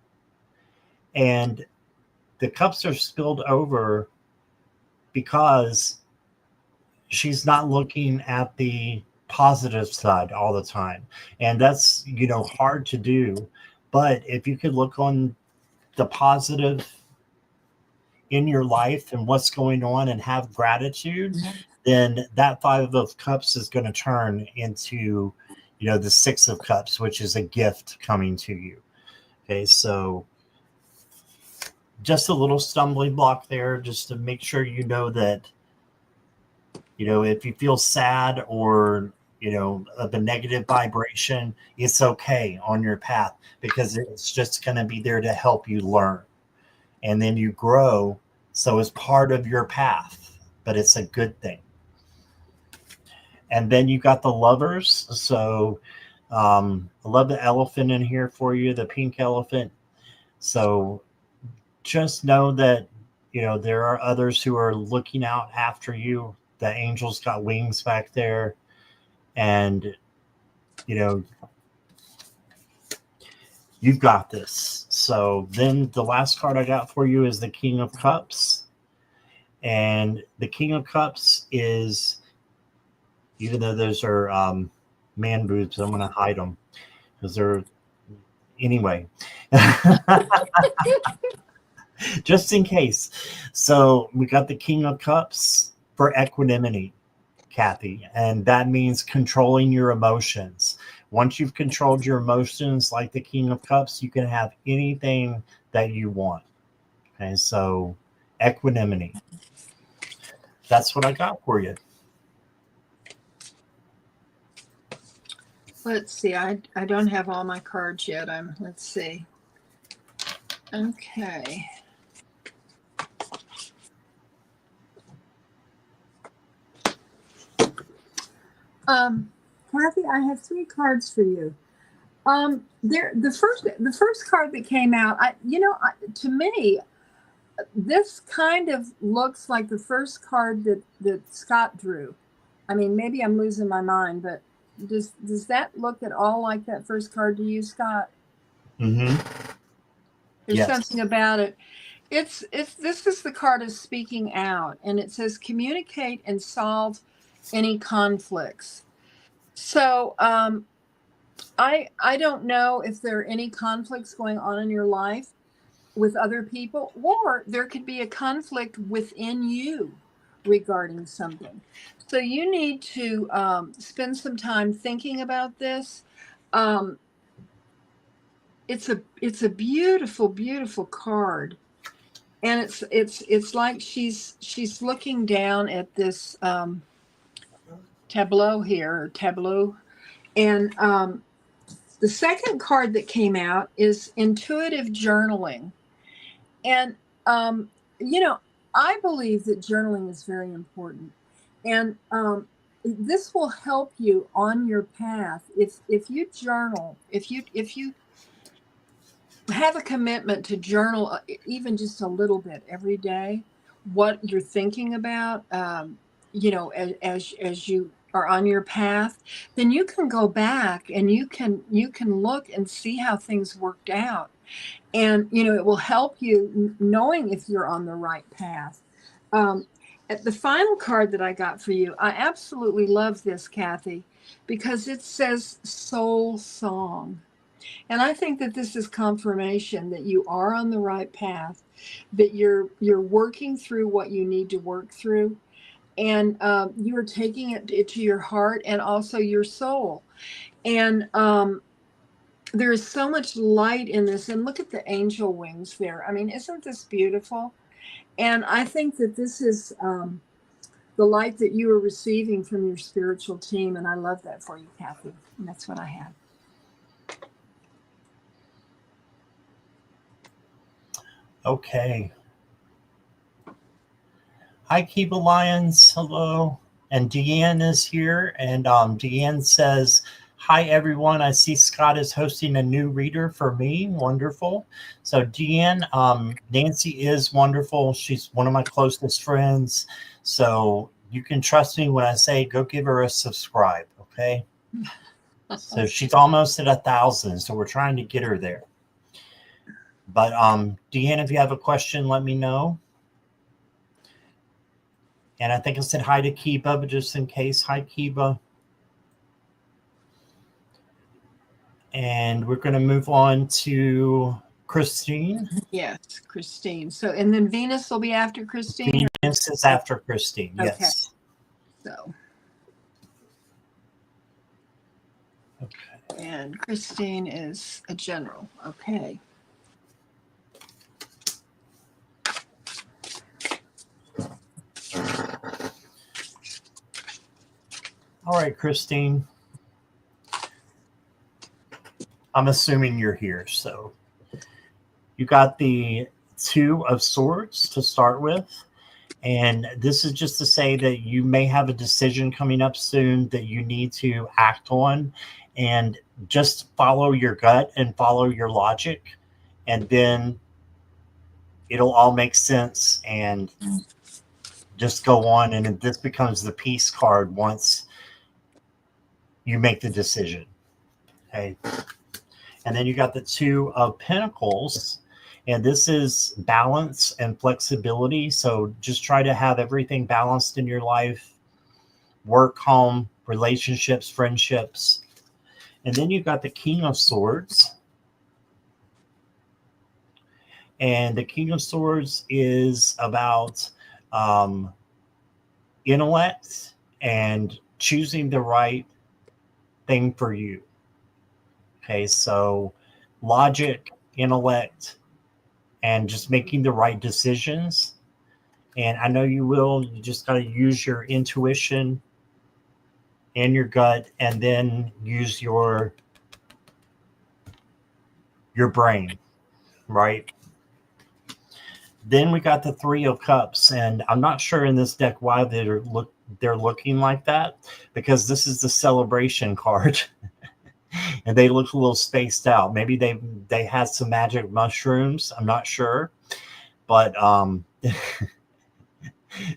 And the cups are spilled over because she's not looking at the positive side all the time. And that's, hard to do. But if you could look on the positive in your life and what's going on and have gratitude, then that 5 of Cups is going to turn into, the 6 of Cups, which is a gift coming to you. Okay, so just a little stumbling block there, just to make sure that, if you feel sad or, of a negative vibration, it's okay on your path because it's just going to be there to help you learn. And then you grow. So it's part of your path, but it's a good thing. And then you got the Lovers. So I love the elephant in here for you, the pink elephant. So just know that, there are others who are looking out after you. The angels got wings back there. And, you've got this. So then the last card I got for you is the King of Cups. And the King of Cups is, even though those are man boobs, I'm going to hide them because they're, anyway, just in case. So we got the King of Cups for equanimity, Kathy, and that means controlling your emotions. Once you've controlled your emotions like the King of Cups, you can have anything that you want. Okay, so equanimity. That's what I got for you. Let's see. I don't have all my cards yet. Let's see. Okay. Kathy, I have 3 cards for you. The first card that came out, to me, this kind of looks like the first card that Scott drew. I mean, maybe I'm losing my mind, but does that look at all like that first card to you, Scott? Mm-hmm. There's something about it. This is the card of speaking out, and it says communicate and solve any conflicts. So I don't know if there are any conflicts going on in your life with other people, or there could be a conflict within you regarding something. So you need to spend some time thinking about this. It's a beautiful, beautiful card, and it's like she's looking down at this tableau, and the second card that came out is intuitive journaling. And, I believe that journaling is very important. And this will help you on your path. If you journal, if you have a commitment to journal, even just a little bit every day, what you're thinking about, as you are on your path, then you can go back and you can look and see how things worked out. And, it will help you knowing if you're on the right path. At the final card that I got for you, I absolutely love this, Kathy, because it says soul song. And I think that this is confirmation that you are on the right path, that you're working through what you need to work through. And you are taking it to your heart and also your soul. And there is so much light in this. And look at the angel wings there. I mean, isn't this beautiful? And I think that this is the light that you are receiving from your spiritual team. And I love that for you, Kathy. And that's what I have. Okay. Hi, Kiba Lions. Hello. And Deanne is here. And Deanne says, hi, everyone. I see Scott is hosting a new reader for me. Wonderful. So Deanne, Nancy is wonderful. She's one of my closest friends. So you can trust me when I say go give her a subscribe, okay? So she's almost at 1,000. So we're trying to get her there. But Deanne, if you have a question, let me know. And I think I said hi to Kiba, but just in case, hi, Kiba. And we're going to move on to Christine. Yes, Christine. So, and then Venus will be after Christine? Venus is after Christine, okay. Yes. So. Okay. And Christine is a general. Okay. All right, Christine. I'm assuming you're here. So you got the 2 of Swords to start with. And this is just to say that you may have a decision coming up soon that you need to act on. And just follow your gut and follow your logic. And then it'll all make sense. And just go on. And this becomes the peace card once you make the decision. Okay. And then you got the Two of Pentacles. And this is balance and flexibility. So just try to have everything balanced in your life. Work, home, relationships, friendships. And then you got the King of Swords. And the King of Swords is about intellect and choosing the right thing for you. Okay, so logic, intellect, and just making the right decisions. And I know you will. You just got to use your intuition and your gut, and then use your brain, right? Then we got the Three of Cups, and I'm not sure in this deck why they're looking like that, because this is the celebration card. And they look a little spaced out. Maybe they had some magic mushrooms. I'm not sure, but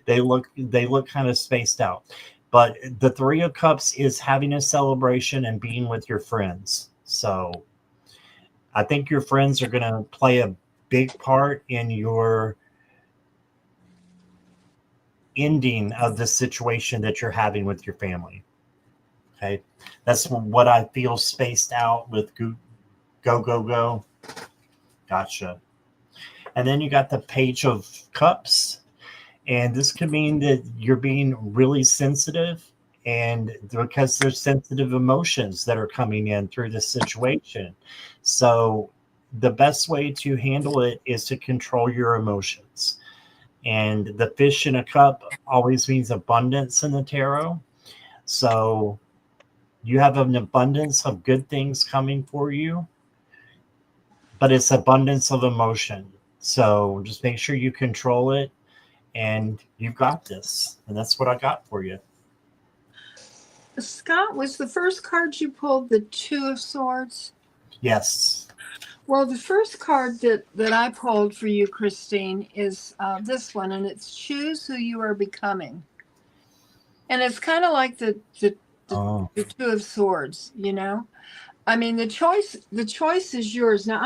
they look kind of spaced out. But the Three of Cups is having a celebration and being with your friends. So I think your friends are going to play a big part in your ending of the situation that you're having with your family. Okay, that's what I feel spaced out with go. Gotcha. And then you got the Page of Cups, and this could mean that you're being really sensitive, and because there's sensitive emotions that are coming in through this situation. So the best way to handle it is to control your emotions. And the fish in a cup always means abundance in the tarot. So you have an abundance of good things coming for you, but it's abundance of emotion. So just make sure you control it, and you've got this. And that's what I got for you. Scott, was the first card you pulled the Two of Swords? Yes. Well, the first card that I pulled for you, Christine, is this one, and it's Choose Who You Are Becoming. And it's kind of like the Two of Swords, you know? I mean, the choice is yours. Now,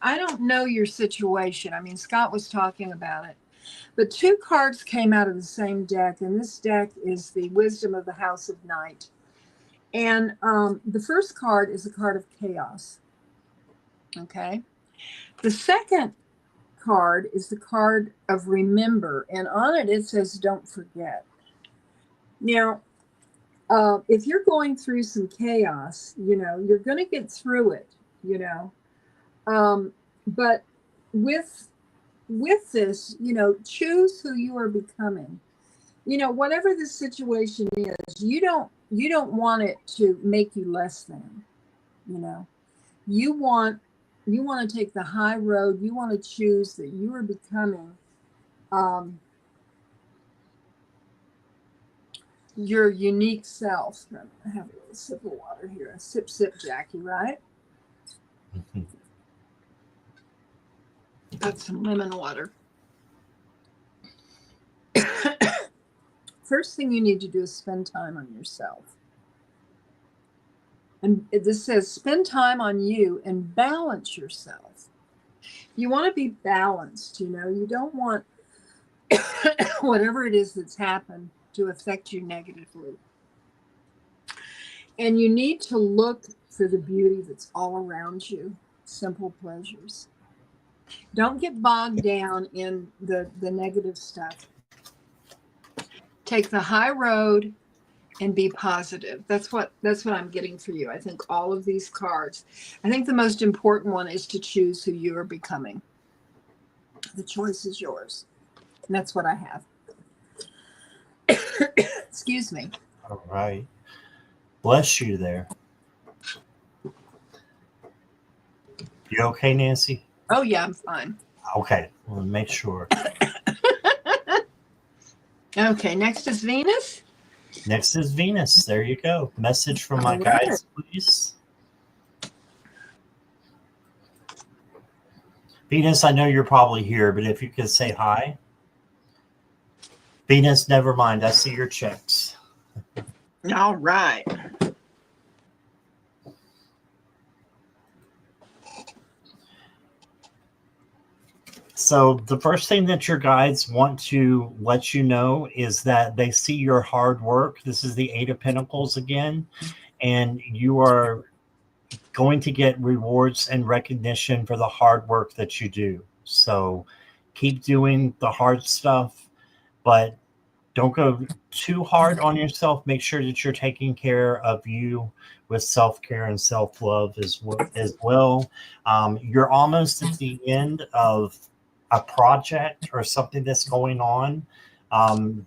I don't know your situation. I mean, Scott was talking about it. But two cards came out of the same deck, and this deck is the Wisdom of the House of Night. And the first card is a card of chaos. Okay. The second card is the card of remember, and on it says don't forget. Now, if you're going through some chaos, you know, you're going to get through it, you know. But with this, you know, choose who you are becoming. You know, whatever the situation is, you don't want it to make you less than, you know. You want to take the high road. You want to choose that you are becoming your unique self. I have a little sip of water here. A sip, Jackie, right? Mm-hmm. Got some lemon water. First thing you need to do is spend time on yourself. And this says spend time on you and balance yourself. You want to be balanced, you know. You don't want whatever it is that's happened to affect you negatively. And you need to look for the beauty that's all around you. Simple pleasures. Don't get bogged down in the negative stuff. Take the high road and be positive. That's what I'm getting for you. I think all of these cards. I think the most important one is to choose who you are becoming. The choice is yours. And that's what I have. Excuse me. All right. Bless you there. You okay, Nancy? Oh, yeah, I'm fine. Okay. We'll make sure. Okay, next is Venus. Next is Venus. There you go. Message from my guides, please. Venus, I know you're probably here, but if you could say hi. Venus, never mind. I see your checks. All right. So the first thing that your guides want to let you know is that they see your hard work. This is the Eight of Pentacles again, and you are going to get rewards and recognition for the hard work that you do. So keep doing the hard stuff, but don't go too hard on yourself. Make sure that you're taking care of you with self-care and self-love as well. You're almost at the end of a project or something that's going on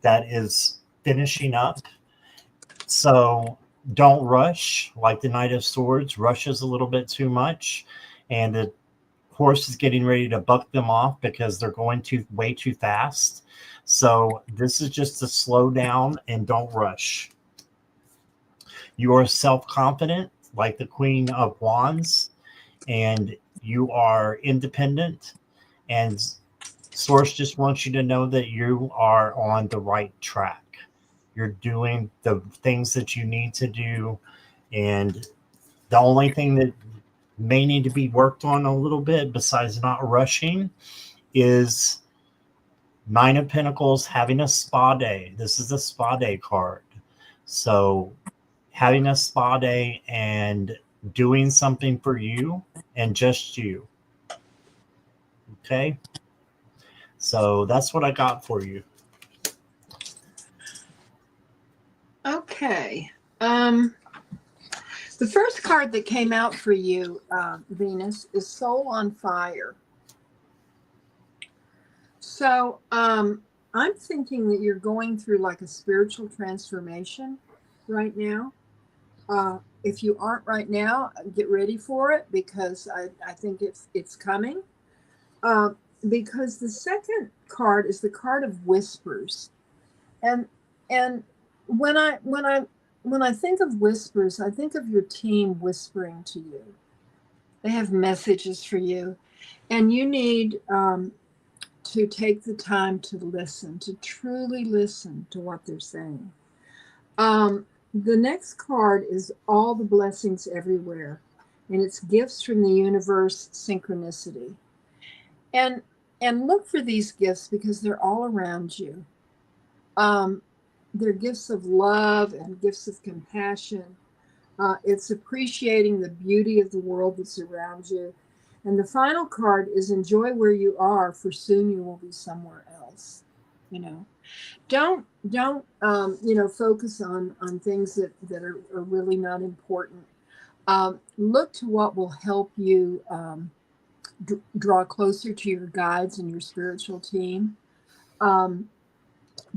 that is finishing up. So don't rush. Like the Knight of Swords rushes a little bit too much, and the horse is getting ready to buck them off because they're going way too fast. So this is just to slow down and don't rush. You are self-confident, like the Queen of Wands, and you are independent. And Source just wants you to know that you are on the right track. You're doing the things that you need to do. And the only thing that may need to be worked on a little bit, besides not rushing, is Nine of Pentacles having a spa day. This is a spa day card. So having a spa day and doing something for you and just you. Okay? So that's what I got for you. Okay. The first card that came out for you, Venus, is Soul on Fire. So I'm thinking that you're going through like a spiritual transformation right now. If you aren't right now, get ready for it, because I think it's coming. Because the second card is the card of whispers, and when I think of whispers, I think of your team whispering to you. They have messages for you, and you need to take the time to listen, to truly listen to what they're saying. The next card is All the Blessings Everywhere, and it's Gifts from the Universe, Synchronicity. And look for these gifts because they're all around you. They're gifts of love and gifts of compassion. It's appreciating the beauty of the world that's around you. And the final card is Enjoy where you are, for soon you will be somewhere else. You know, don't focus on things that are really not important. Look to what will help you draw closer to your guides and your spiritual team.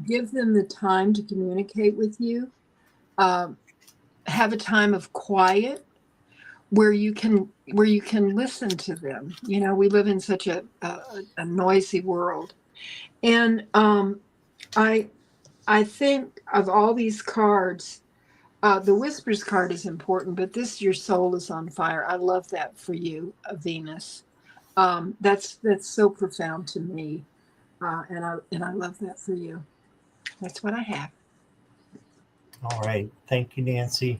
Give them the time to communicate with you. Have a time of quiet where you can listen to them. You know, we live in such a noisy world, and I think of all these cards, the Whispers card is important, but this, Your Soul is on Fire. I love that for you, Venus. That's so profound to me, and I love that for you. That's what I have. All right. Thank you, Nancy.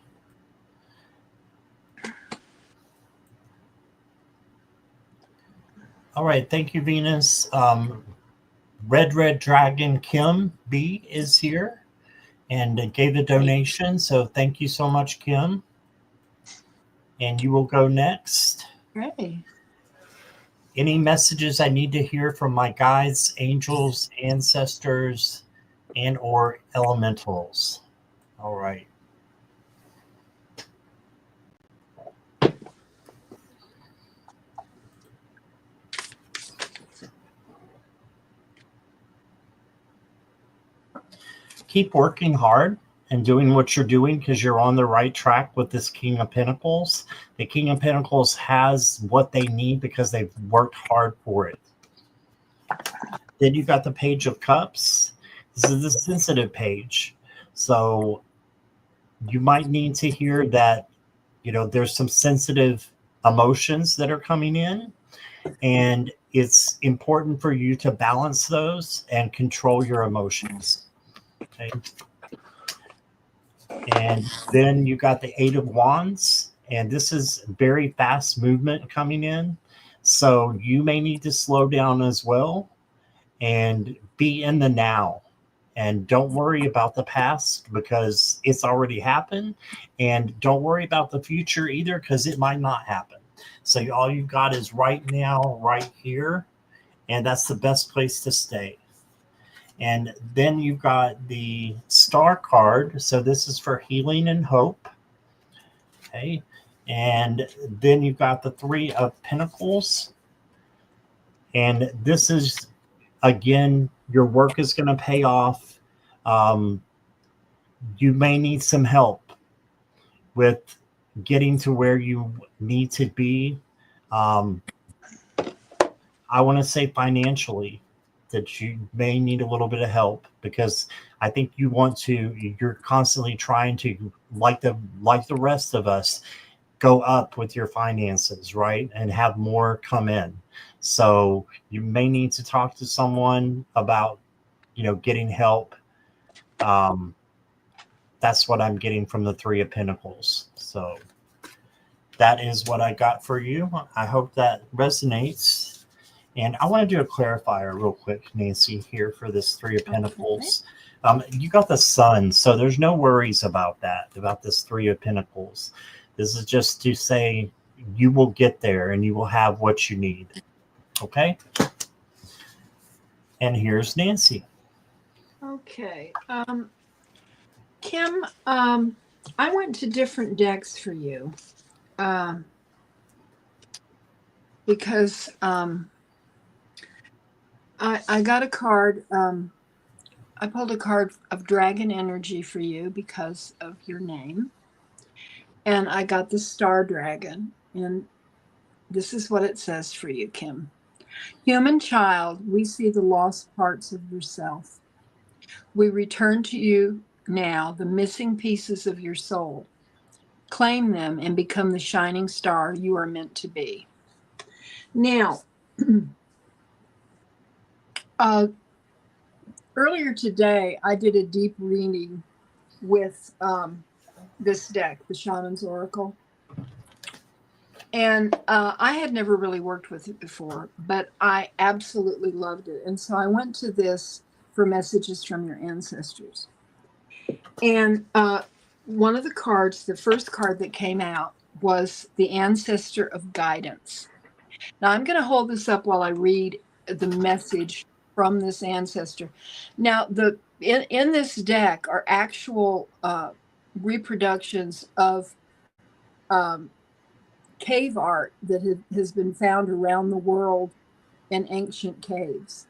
All right. Thank you, Venus. Red Dragon Kim B is here and gave a donation. So thank you so much, Kim. And you will go next. Hey. Any messages I need to hear from my guides, angels, ancestors, and or elementals? All right. Keep working hard and doing what you're doing, because you're on the right track with this King of Pentacles. The King of Pentacles has what they need because they've worked hard for it. Then you got the Page of Cups. This is the sensitive page. So you might need to hear that, you know, there's some sensitive emotions that are coming in, and it's important for you to balance those and control your emotions. Okay. And then you got the Eight of Wands, and this is very fast movement coming in. So you may need to slow down as well and be in the now. And don't worry about the past because it's already happened. And don't worry about the future either because it might not happen. So all you've got is right now, right here. And that's the best place to stay. And then you've got the star card. So this is for healing and hope. Okay. And then you've got the Three of Pentacles. And this is, again, your work is going to pay off. You may need some help with getting to where you need to be. I want to say financially that you may need a little bit of help because I think you're constantly trying to, like the rest of us, go up with your finances, right? And have more come in. So you may need to talk to someone about, getting help. That's what I'm getting from the Three of Pentacles. So that is what I got for you. I hope that resonates. And I want to do a clarifier real quick, Nancy, here for this Three of Pentacles. You got the Sun, so there's no worries about this Three of Pentacles. This is just to say you will get there and you will have what you need. Okay? And here's Nancy. Okay. Kim, I went to different decks for you because I got a card. I pulled a card of Dragon Energy for you because of your name. And I got the Star Dragon. And this is what it says for you, Kim. Human child, we see the lost parts of yourself. We return to you now the missing pieces of your soul. Claim them and become the shining star you are meant to be. Now, earlier today, I did a deep reading with this deck, the Shaman's Oracle. And I had never really worked with it before, but I absolutely loved it. And so I went to this for messages from your ancestors. And one of the cards, the first card that came out, was the Ancestor of Guidance. Now I'm going to hold this up while I read the message from this ancestor. Now, in this deck are actual reproductions of cave art that has been found around the world in ancient caves.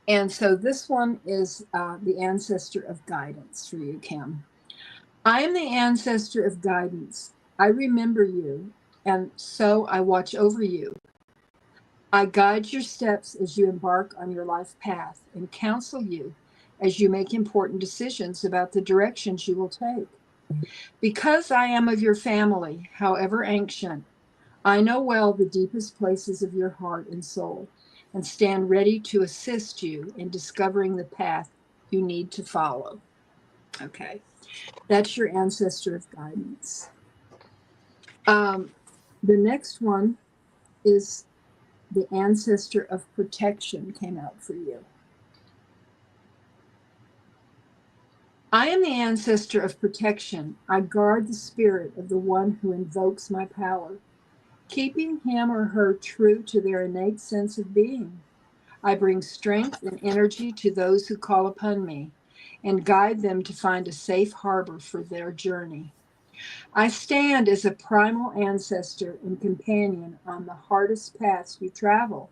And so this one is the Ancestor of Guidance for you, Kim. I am the Ancestor of Guidance. I remember you, and so I watch over you. I guide your steps as you embark on your life path and counsel you as you make important decisions about the directions you will take. Because I am of your family, however ancient, I know well the deepest places of your heart and soul and stand ready to assist you in discovering the path you need to follow. Okay, that's your Ancestor of Guidance. The next one is the Ancestor of Protection came out for you. I am the Ancestor of Protection. I guard the spirit of the one who invokes my power, keeping him or her true to their innate sense of being. I bring strength and energy to those who call upon me and guide them to find a safe harbor for their journey. I stand as a primal ancestor and companion on the hardest paths you travel.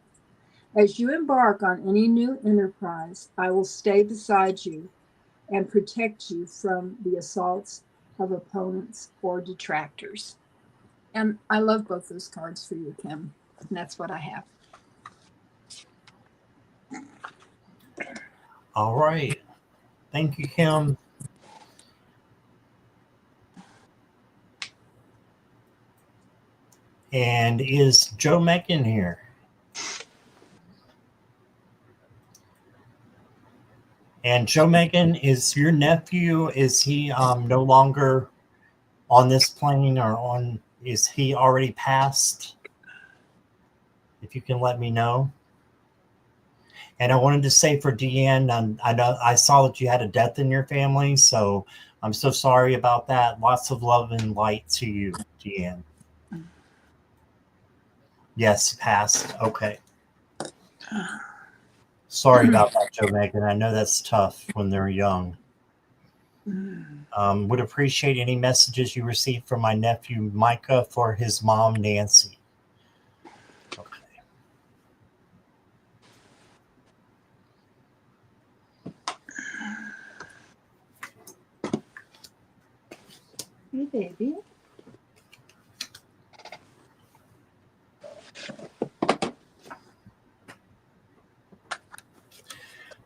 As you embark on any new enterprise, I will stay beside you and protect you from the assaults of opponents or detractors. And I love both those cards for you, Kim. And that's what I have. All right. Thank you, Kim. And is Joe Megan here? And Joe Megan, is your nephew, is he no longer on this plane, or is he already passed? if you can let me know. And I wanted to say for Deanne, I know I saw that you had a death in your family, so I'm so sorry about that. Lots of love and light to you, Deanne. Yes, passed. Okay. Sorry about that, Joe Megan. I know that's tough when they're young. Would appreciate any messages you received from my nephew Micah for his mom Nancy. Okay. Hey, baby.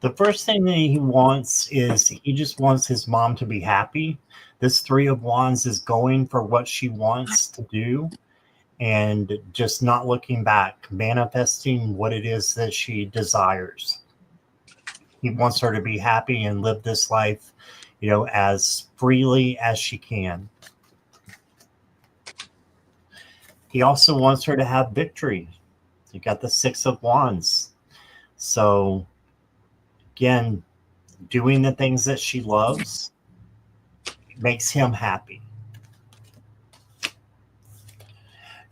The first thing that he wants is he just wants his mom to be happy. This Three of Wands is going for what she wants to do and just not looking back, manifesting what it is that she desires. He wants her to be happy and live this life, as freely as she can. He also wants her to have victory. You got the Six of Wands. So again, doing the things that she loves makes him happy.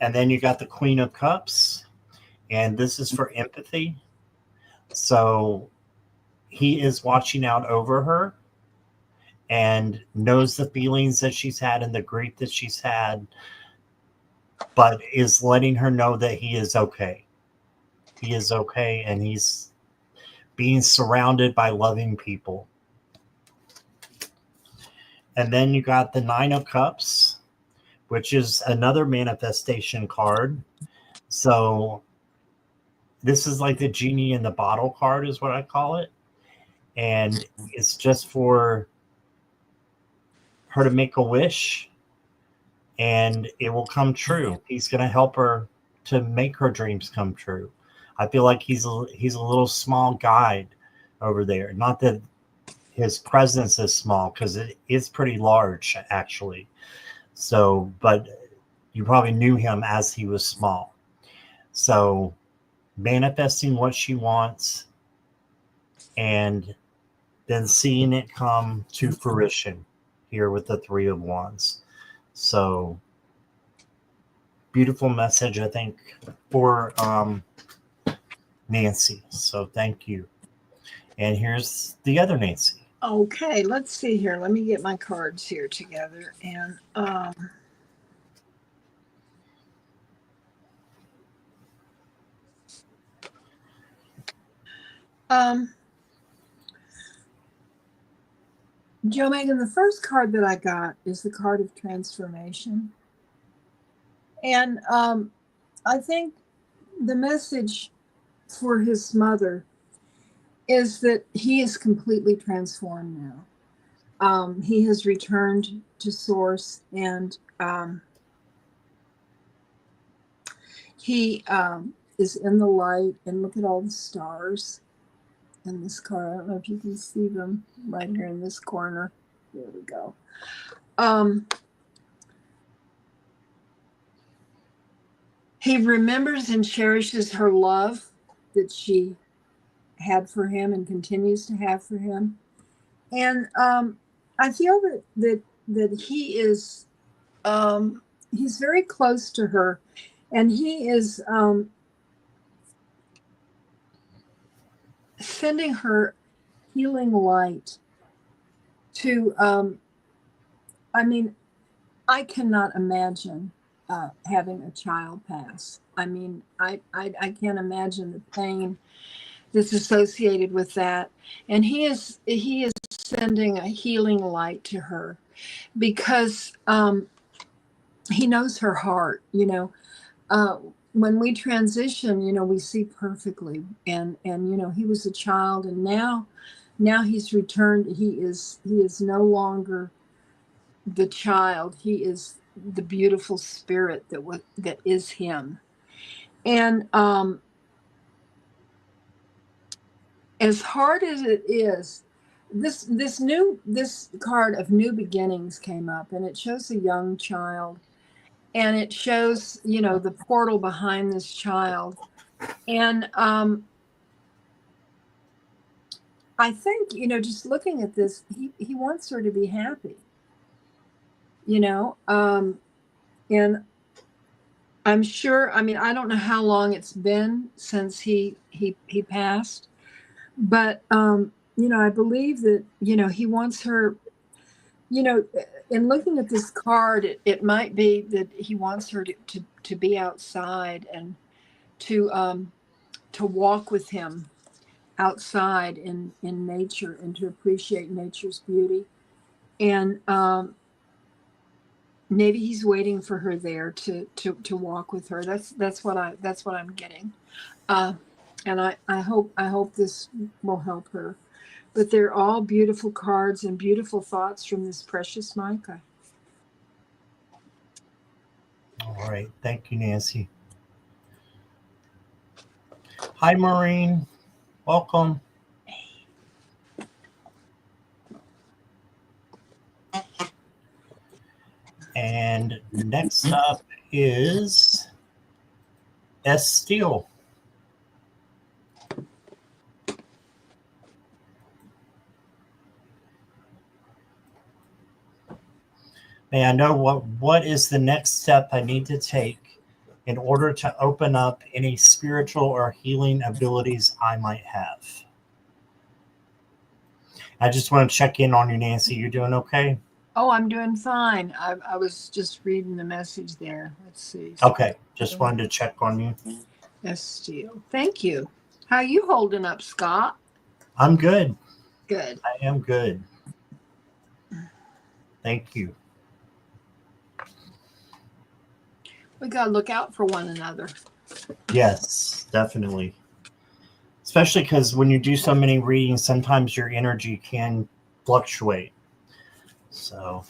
And then you got the Queen of Cups, and this is for empathy. So he is watching out over her and knows the feelings that she's had and the grief that she's had, but is letting her know that he is okay. He is okay, and he's being surrounded by loving people. And then you got the Nine of Cups, which is another manifestation card. So this is like the genie in the bottle card is what I call it. And it's just for her to make a wish and it will come true. He's going to help her to make her dreams come true. I feel like he's a little small guide over there. Not that his presence is small, because it is pretty large actually. So, but you probably knew him as he was small. So manifesting what she wants and then seeing it come to fruition here with the Three of Wands. So beautiful message, I think, for Nancy. So thank you. And here's the other Nancy. Okay, let's see here. Let me get my cards here together. And Joe Megan, the first card that I got is the card of transformation. And I think the message for his mother is that he is completely transformed now. He has returned to source, and he is in the light. And look at all the stars in this card. I don't know if you can see them right here in this corner. There we go. He remembers and cherishes her love that she had for him and continues to have for him. And I feel that he is he's very close to her, and he is sending her healing light to I cannot imagine having a child pass. I can't imagine the pain that's associated with that. And he is sending a healing light to her because he knows her heart. When we transition, we see perfectly, and he was a child, and now he's returned. He is no longer the child. He is the beautiful spirit that is him. And as hard as it is, this card of new beginnings came up, and it shows a young child, and it shows the portal behind this child, And I think, just looking at this, he wants her to be happy, and I'm sure, I don't know how long it's been since he passed, but, I believe that, he wants her, in looking at this card, it might be that he wants her to be outside and to walk with him outside in nature and to appreciate nature's beauty. And maybe he's waiting for her there to walk with her. That's what I'm getting. And I hope this will help her. But they're all beautiful cards and beautiful thoughts from this precious mica. All right. Thank you, Nancy. Hi, Maureen. Welcome. And next up is S. Steele. May I know what is the next step I need to take in order to open up any spiritual or healing abilities I might have? I just want to check in on you, Nancy. You doing okay? Oh, I'm doing fine. I was just reading the message there. Let's see. Okay, just wanted to check on you. S. Steele. Thank you. How you holding up, Scott? I'm good. Good. I am good. Thank you. We got to look out for one another. Yes, definitely. Especially because when you do so many readings, sometimes your energy can fluctuate. So.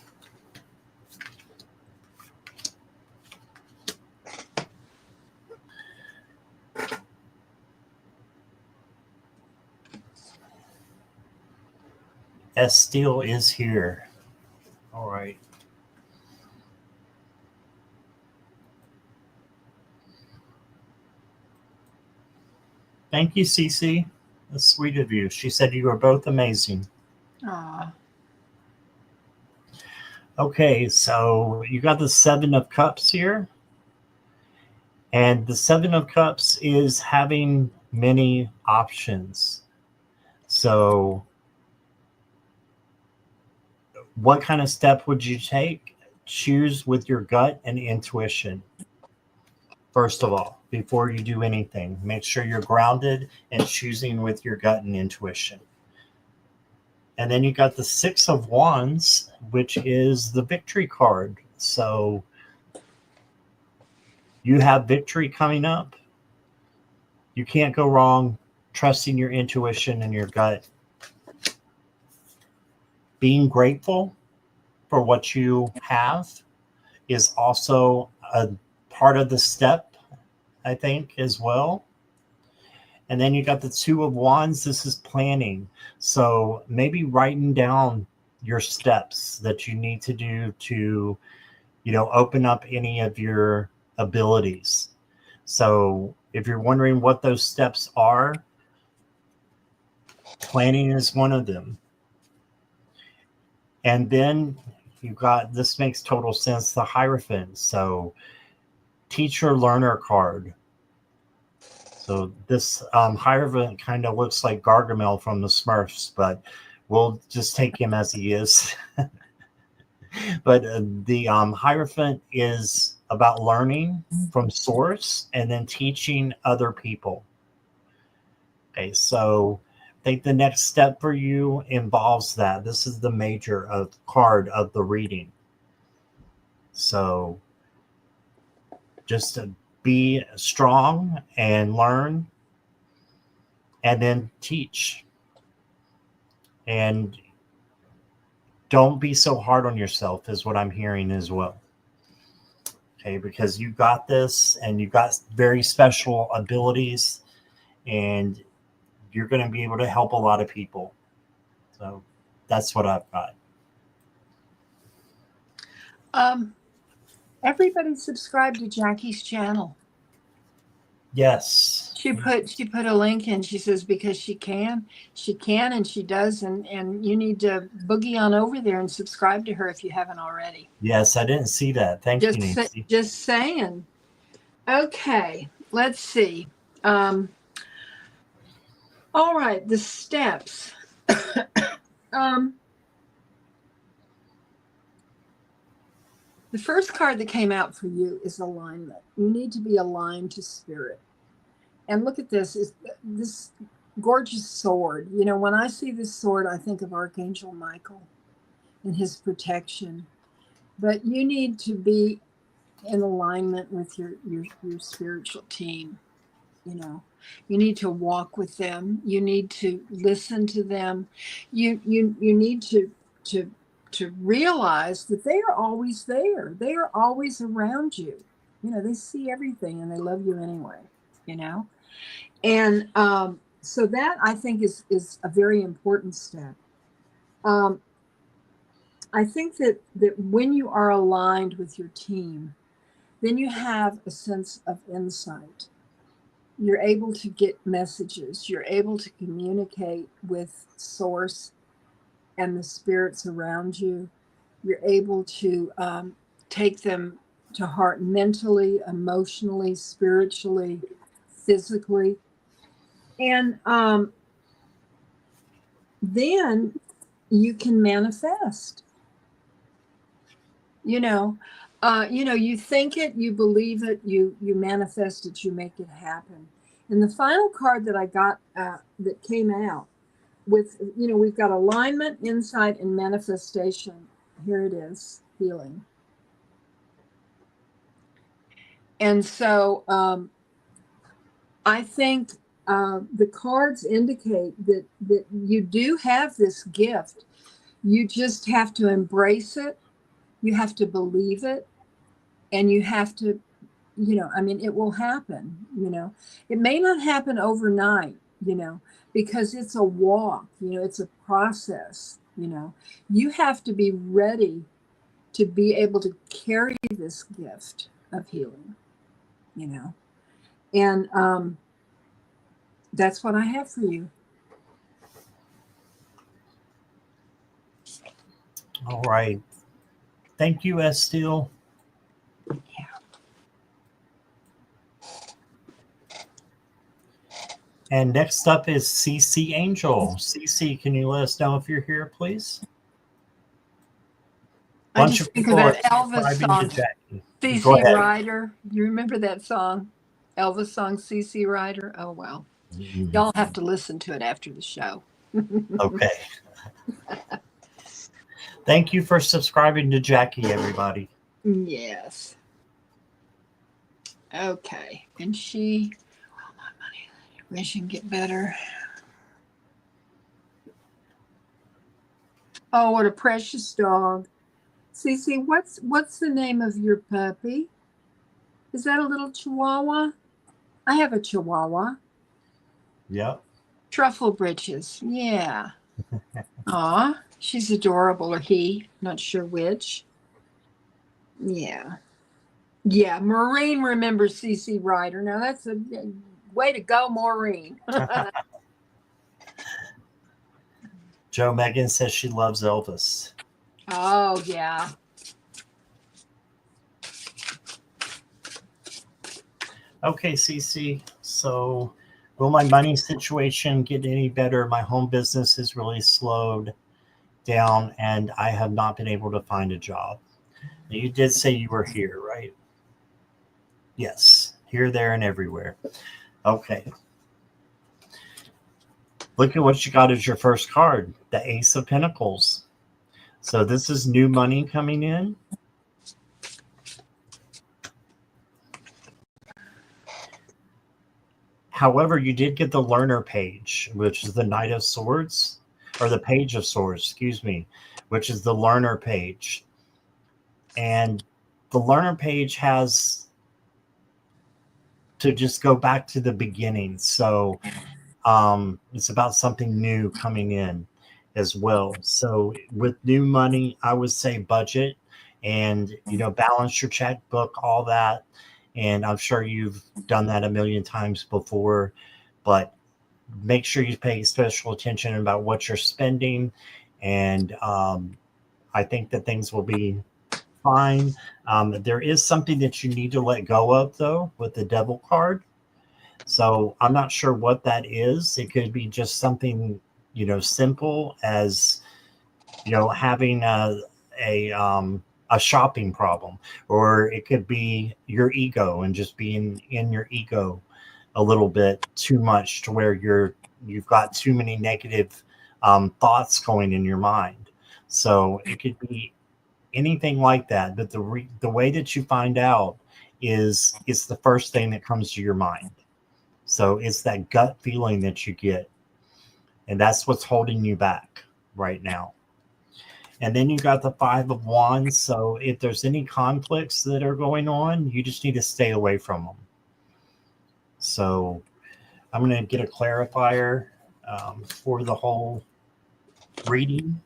S. Steele is here. All right. Thank you, Cece. That's sweet of you. She said you are both amazing. Aww. Okay, so you got the Seven of Cups here. And the Seven of Cups is having many options. So what kind of step would you take? Choose with your gut and intuition. First of all, before you do anything, make sure you're grounded and choosing with your gut and intuition. And then you got the Six of Wands, which is the victory card. So you have victory coming up. You can't go wrong trusting your intuition and your gut. Being grateful for what you have is also a part of the step, I think, as well. And then you got the Two of Wands. This is planning. So maybe writing down your steps that you need to do to, open up any of your abilities. So if you're wondering what those steps are, planning is one of them. And then you've got, this makes total sense, the Hierophant. So teacher learner card. So this Hierophant kind of looks like Gargamel from the Smurfs, but we'll just take him as he is. But the Hierophant is about learning from source and then teaching other people. Okay, so I think the next step for you involves that. This is the major card of the reading. So just to be strong and learn and then teach. And don't be so hard on yourself is what I'm hearing as well. Okay, because you got this and you got very special abilities and you're going to be able to help a lot of people. So that's what I've got. Everybody subscribe to Jackie's channel. Yes. She put a link in. She says because she can and she does, and you need to boogie on over there and subscribe to her if you haven't already. Yes, I didn't see that. Thank you, Nancy. Just saying. Okay, let's see. All right, the steps. The first card that came out for you is alignment. You need to be aligned to spirit. And look at this, is this gorgeous sword. You know, when I see this sword, I think of Archangel Michael and his protection. But you need to be in alignment with your spiritual team. You know, you need to walk with them. You need to listen to them. You need to realize that they are always there. They are always around you. You know, they see everything and they love you anyway, you know? And so that I think is a very important step. I think that when you are aligned with your team, then you have a sense of insight. You're able to get messages. You're able to communicate with source and the spirits around you. You're able to take them to heart mentally, emotionally, spiritually, physically. And then you can manifest. You think it, you believe it, you manifest it, you make it happen. And the final card that I got that came out with, we've got alignment, insight, and manifestation. Here it is, healing. And so I think the cards indicate that you do have this gift. You just have to embrace it. You have to believe it. And you have to, it will happen, It may not happen overnight, because it's a walk, it's a process, You have to be ready to be able to carry this gift of healing, And that's what I have for you. All right. Thank you, Estill. Yeah. And next up is CC Angel. CC, can you let us know if you're here, please? I just think of that Elvis song, CC Rider. You remember that song? Elvis song, CC Rider? Oh, well. Mm-hmm. Y'all have to listen to it after the show. Okay. Thank you for subscribing to Jackie, everybody. Yes. Okay. And she, we should get better. Oh, what a precious dog. Cece, what's the name of your puppy? Is that a little Chihuahua? I have a Chihuahua. Yep. Truffle Britches. Yeah. Aw, she's adorable, or he, not sure which. Yeah. Yeah, Maureen remembers CC Ryder. Now that's a way to go, Maureen. Joe Megan says she loves Elvis. Oh, yeah. Okay, CC. So will my money situation get any better? My home business is really slowed down and I have not been able to find a job. Now, you did say you were here, right? Yes. Here, there, and everywhere. Okay. Look at what you got as your first card, the Ace of Pentacles. So this is new money coming in. However, you did get the learner page, which is the Knight of Swords, or the Page of Swords, excuse me, which is the learner page. And the learner page has to just go back to the beginning. So it's about something new coming in as well. So with new money, I would say budget and, balance your checkbook, all that. And I'm sure you've done that a million times before, but make sure you pay special attention about what you're spending. And I think that things will be fine. There is something that you need to let go of, though, with the devil card. So I'm not sure what that is. It could be just something, simple as, having a shopping problem, or it could be your ego and just being in your ego a little bit too much to where you've got too many negative thoughts going in your mind. So it could be anything like that. But the way that you find out is it's the first thing that comes to your mind. So it's that gut feeling that you get, and that's what's holding you back right now. And then you got the Five of Wands. So if there's any conflicts that are going on, you just need to stay away from them. So I'm going to get a clarifier for the whole reading.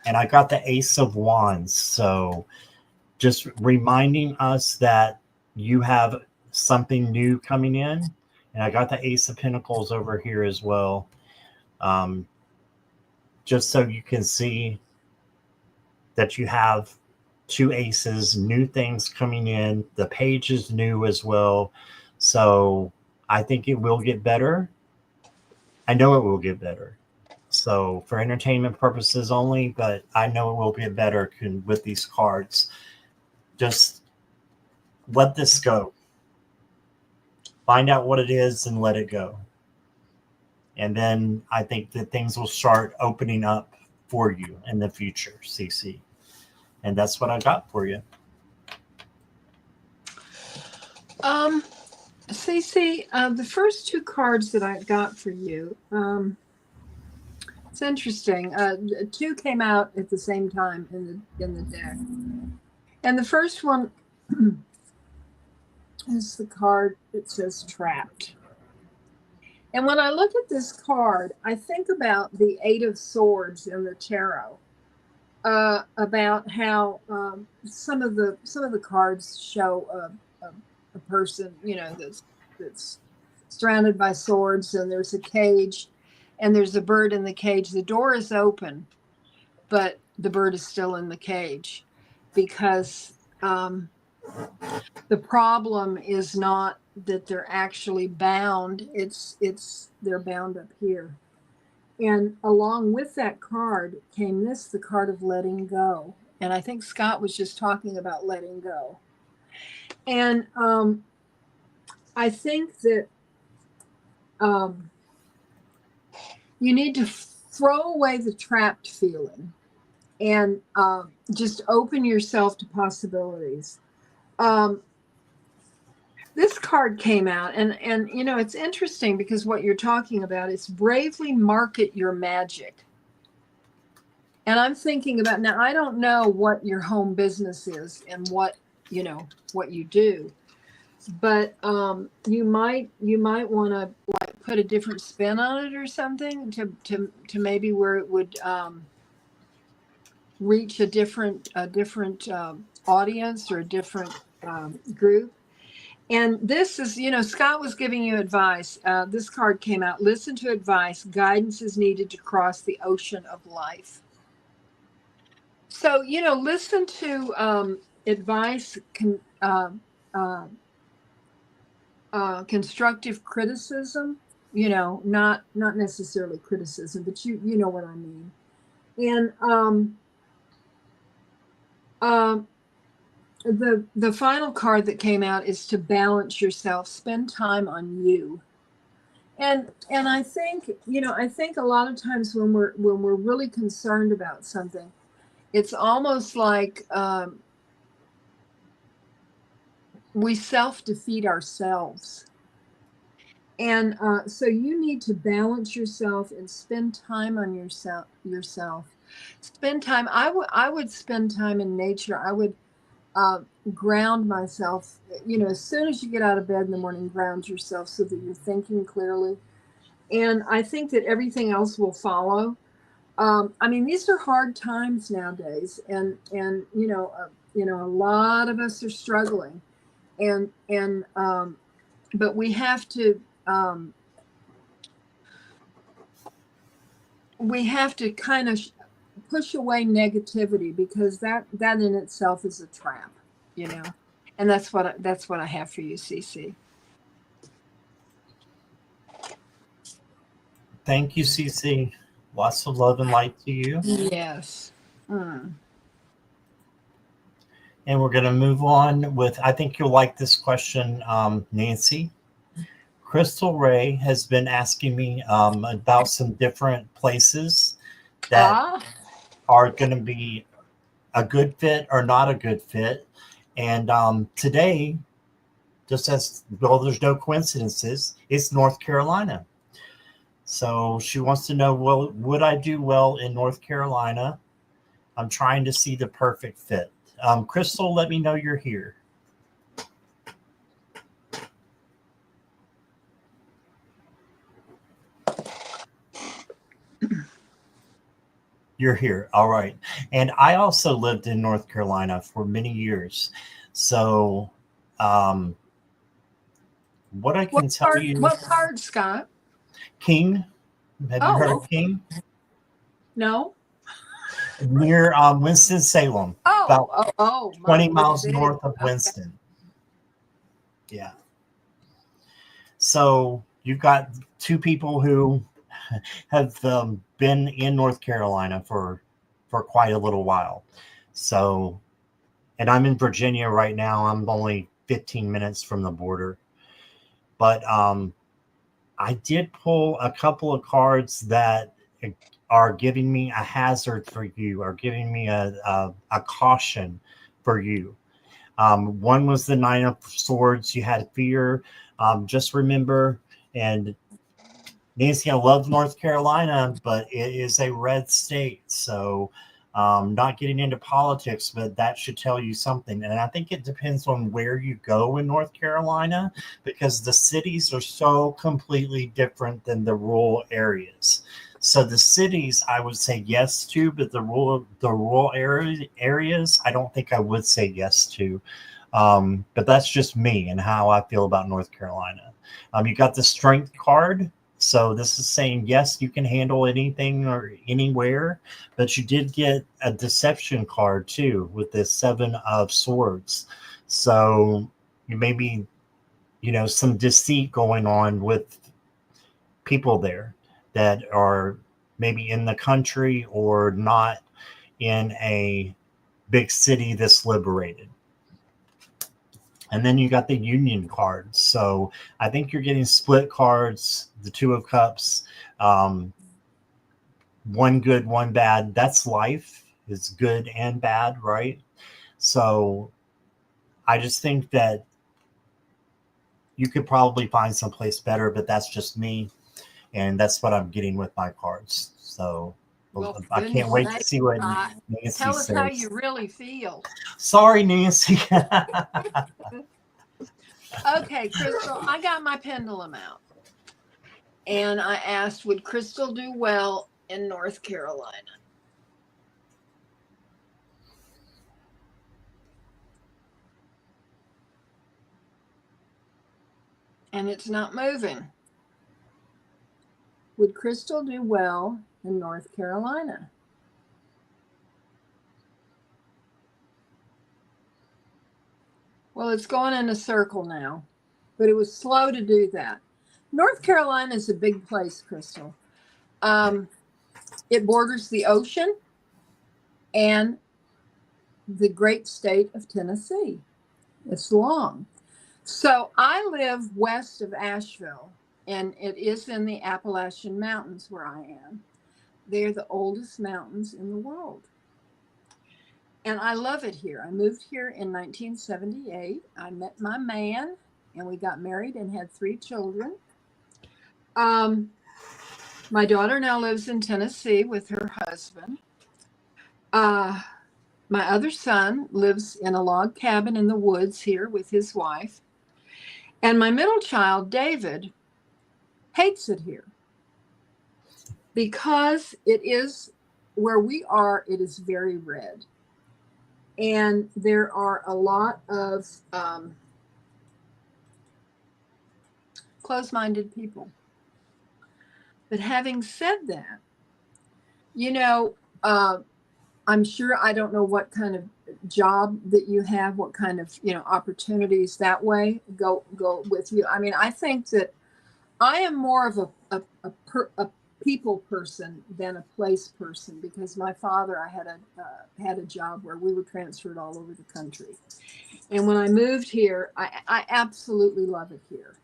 And I got the Ace of Wands. So just reminding us that you have something new coming in. And I got the Ace of Pentacles over here as well. Just so you can see that you have two aces, new things coming in. The page is new as well. So I think it will get better. I know it will get better. So for entertainment purposes only, but I know it will get better with these cards. Just let this go. Find out what it is and let it go. And then I think that things will start opening up for you in the future, CC. And that's what I got for you. CC, the first two cards that I got for you, it's interesting. Two came out at the same time in the deck, and the first one is the card that says Trapped. And when I look at this card, I think about the Eight of Swords in the tarot. About how some of the cards show a person, that's surrounded by swords, and there's a cage, and there's a bird in the cage. The door is open, but the bird is still in the cage, because the problem is not that they're actually bound. It's they're bound up here. And along with that card came the card of letting go. And I think Scott was just talking about letting go. And I think that you need to throw away the trapped feeling and just open yourself to possibilities. This card came out, and it's interesting because what you're talking about is bravely market your magic. And I'm thinking about, now I don't know what your home business is and what you do, but you might want to like put a different spin on it or something to maybe where it would reach a different audience or a different group. And this is, Scott was giving you advice. This card came out. Listen to advice. Guidance is needed to cross the ocean of life. So, listen to advice, constructive criticism, not necessarily criticism, but you know what I mean. And the final card that came out is to balance yourself, spend time on you. And I think, I think a lot of times when we're really concerned about something, it's almost like we self-defeat ourselves. And so you need to balance yourself and spend time on yourself. Spend time. I would spend time in nature. I would ground myself, as soon as you get out of bed in the morning, ground yourself so that you're thinking clearly. And I think that everything else will follow. These are hard times nowadays, and a lot of us are struggling. and but we have to kind of push away negativity, because that in itself is a trap, and that's what I have for you, CC. Thank you, CC. Lots of love and light to you. Yes. And we're going to move on with, I think you'll like this question, Nancy. Crystal Ray has been asking me about some different places that are going to be a good fit or not a good fit. And today, just as well, there's no coincidences, it's North Carolina. So she wants to know, well, would I do well in North Carolina? I'm trying to see the perfect fit. Crystal, let me know you're here. You're here. All right. And I also lived in North Carolina for many years. So what I can tell you. What part, Scott? King. Have you heard of King? No. Near Winston-Salem. About 20 miles north of Winston. Okay. Yeah. So you've got two people who have been in North Carolina for quite a little while. So, and I'm in Virginia right now. I'm only 15 minutes from the border. But I did pull a couple of cards that are giving me a hazard for you, are giving me a caution for you. One was the Nine of Swords. You had fear. Just remember, and Nancy, I love North Carolina, but it is a red state. So not getting into politics, but that should tell you something. And I think it depends on where you go in North Carolina, because the cities are so completely different than the rural areas. So the cities I would say yes to, but the rural areas I don't think I would say yes to. But that's just me and how I feel about North Carolina. You got the Strength card. So this is saying, yes, you can handle anything or anywhere, but you did get a Deception card too with the Seven of Swords. So you maybe, some deceit going on with people there that are maybe in the country or not in a big city that's liberated. And then you got the Union cards. So I think you're getting split cards, the Two of Cups, one good, one bad. That's life. It's good and bad, right? So I just think that you could probably find someplace better, but that's just me. And that's what I'm getting with my cards. So I can't wait to see what Nancy tell us says. how you really feel. Sorry, Nancy. Okay, Crystal, I got my pendulum out. And I asked, would Crystal do well in North Carolina? And it's not moving. Would Crystal do well in North Carolina? Well, it's going in a circle now, but it was slow to do that. North Carolina is a big place, Crystal. It borders the ocean and the great state of Tennessee. It's long. So I live west of Asheville, and it is in the Appalachian Mountains where I am. They're the oldest mountains in the world. And I love it here. I moved here in 1978. I met my man, and we got married and had 3 children. My daughter now lives in Tennessee with her husband. My other son lives in a log cabin in the woods here with his wife. And my middle child, David, hates it here because it is where we are, it is very red. And there are a lot of closed-minded people. But having said that, you know, I'm sure, I don't know what kind of job that you have, what kind of, opportunities that way go with you. I mean, I think that I am more of a people person than a place person, because my father, I had a job where we were transferred all over the country. And when I moved here, I absolutely love it here,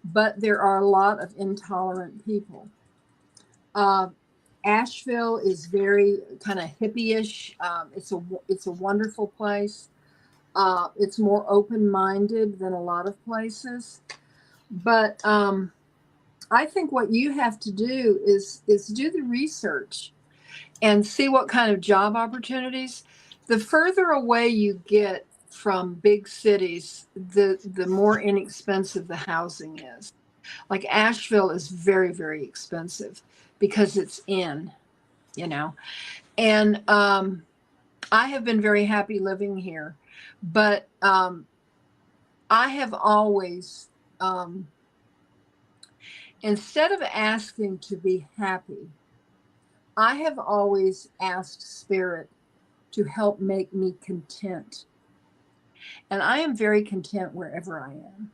but there are a lot of intolerant people. Asheville is very kind of hippie-ish. It's a wonderful place. It's more open-minded than a lot of places. But I think what you have to do is do the research and see what kind of job opportunities. The further away you get from big cities, the more inexpensive the housing is. Like Asheville is very, very expensive because it's in, and I have been very happy living here, but I have always, instead of asking to be happy, I have always asked Spirit to help make me content. And I am very content wherever I am.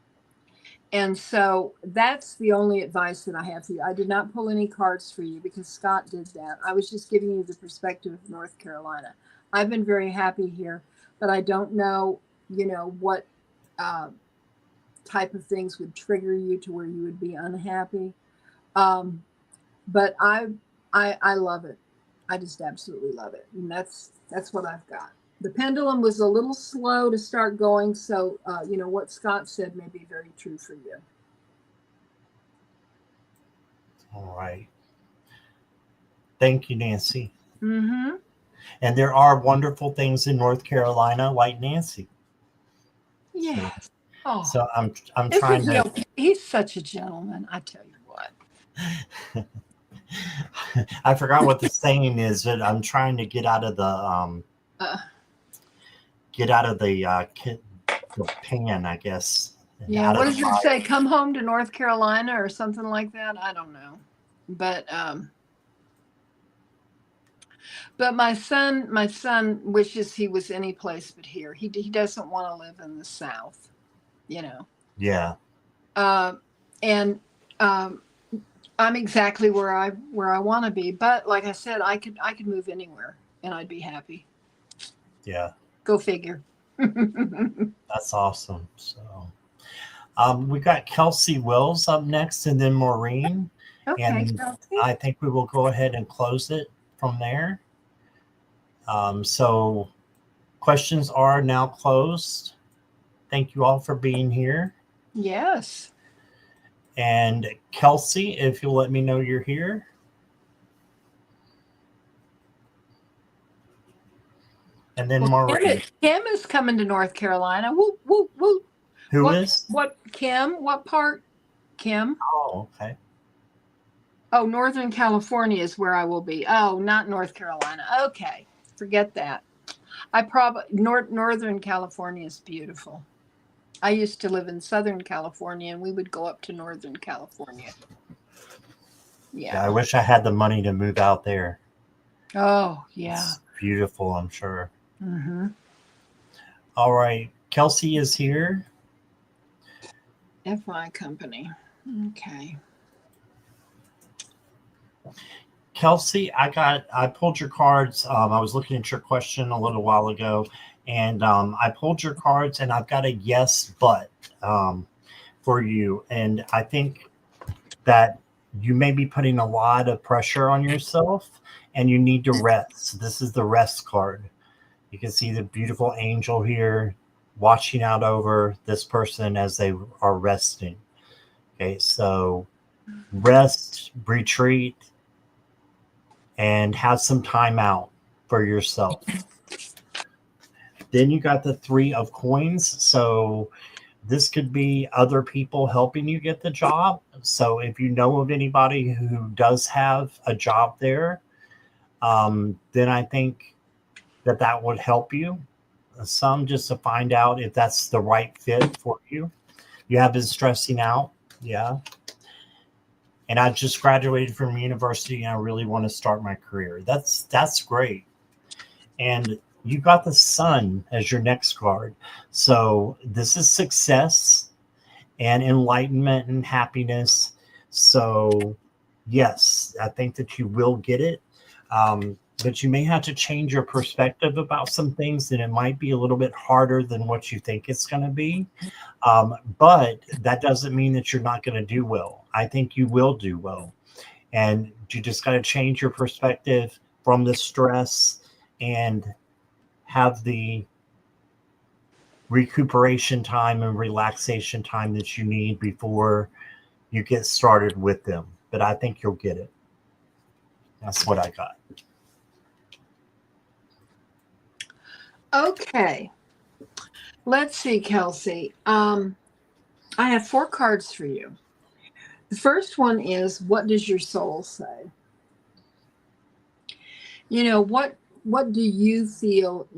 And so that's the only advice that I have for you. I did not pull any cards for you because Scott did that. I was just giving you the perspective of North Carolina. I've been very happy here, but I don't know, what type of things would trigger you to where you would be unhappy. But I love it. I just absolutely love it. And that's what I've got. The pendulum was a little slow to start going. So, what Scott said may be very true for you. All right. Thank you, Nancy. Mm-hmm. And there are wonderful things in North Carolina, like Nancy. Yes. So I'm trying to. He's such a gentleman. I tell you what. I forgot what the saying is, but I'm trying to get out of the the pan, I guess. Yeah. What does it say? Come home to North Carolina or something like that? I don't know. But my son wishes he was any place but here. He doesn't want to live in the South, Yeah. And I'm exactly where I want to be. But like I said, I could move anywhere and I'd be happy. Yeah. Go figure. That's awesome. So, we got Kelsey Wills up next, and then Maureen. Okay, and Kelsey. I think we will go ahead and close it from there. So questions are now closed. Thank you all for being here. Yes. And Kelsey, if you'll let me know you're here. And then Maureen. Kim is coming to North Carolina. Woo, woo, woo. Who is? What, Kim? What part? Kim? Oh, okay. Oh, Northern California is where I will be. Oh, not North Carolina. Okay. Forget that. Northern California is beautiful. I used to live in Southern California, and we would go up to Northern California. Yeah. I wish I had the money to move out there. Oh, yeah. It's beautiful, I'm sure. Mm-hmm. All right. Kelsey is here. FI Company. Okay. Kelsey, I pulled your cards. I was looking at your question a little while ago, and I pulled your cards, and I've got a yes, but for you. And I think that you may be putting a lot of pressure on yourself, and you need to rest. This is the rest card. You can see the beautiful angel here watching out over this person as they are resting. Okay, so rest, retreat, and have some time out for yourself. Then you got the 3 of coins. So this could be other people helping you get the job. So if you know of anybody who does have a job there, then I think that would help you some, just to find out if that's the right fit for you. You have been stressing out. Yeah. And I just graduated from university and I really want to start my career. That's great. And you got the sun as your next card. So this is success and enlightenment and happiness. So yes, I think that you will get it. But you may have to change your perspective about some things, and it might be a little bit harder than what you think it's going to be. But that doesn't mean that you're not going to do well. I think you will do well. And you just got to change your perspective from the stress and have the recuperation time and relaxation time that you need before you get started with them. But I think you'll get it. That's what I got. Okay. Let's see, Kelsey. I have 4 cards for you. The first one is, what does your soul say? You know, what do you feel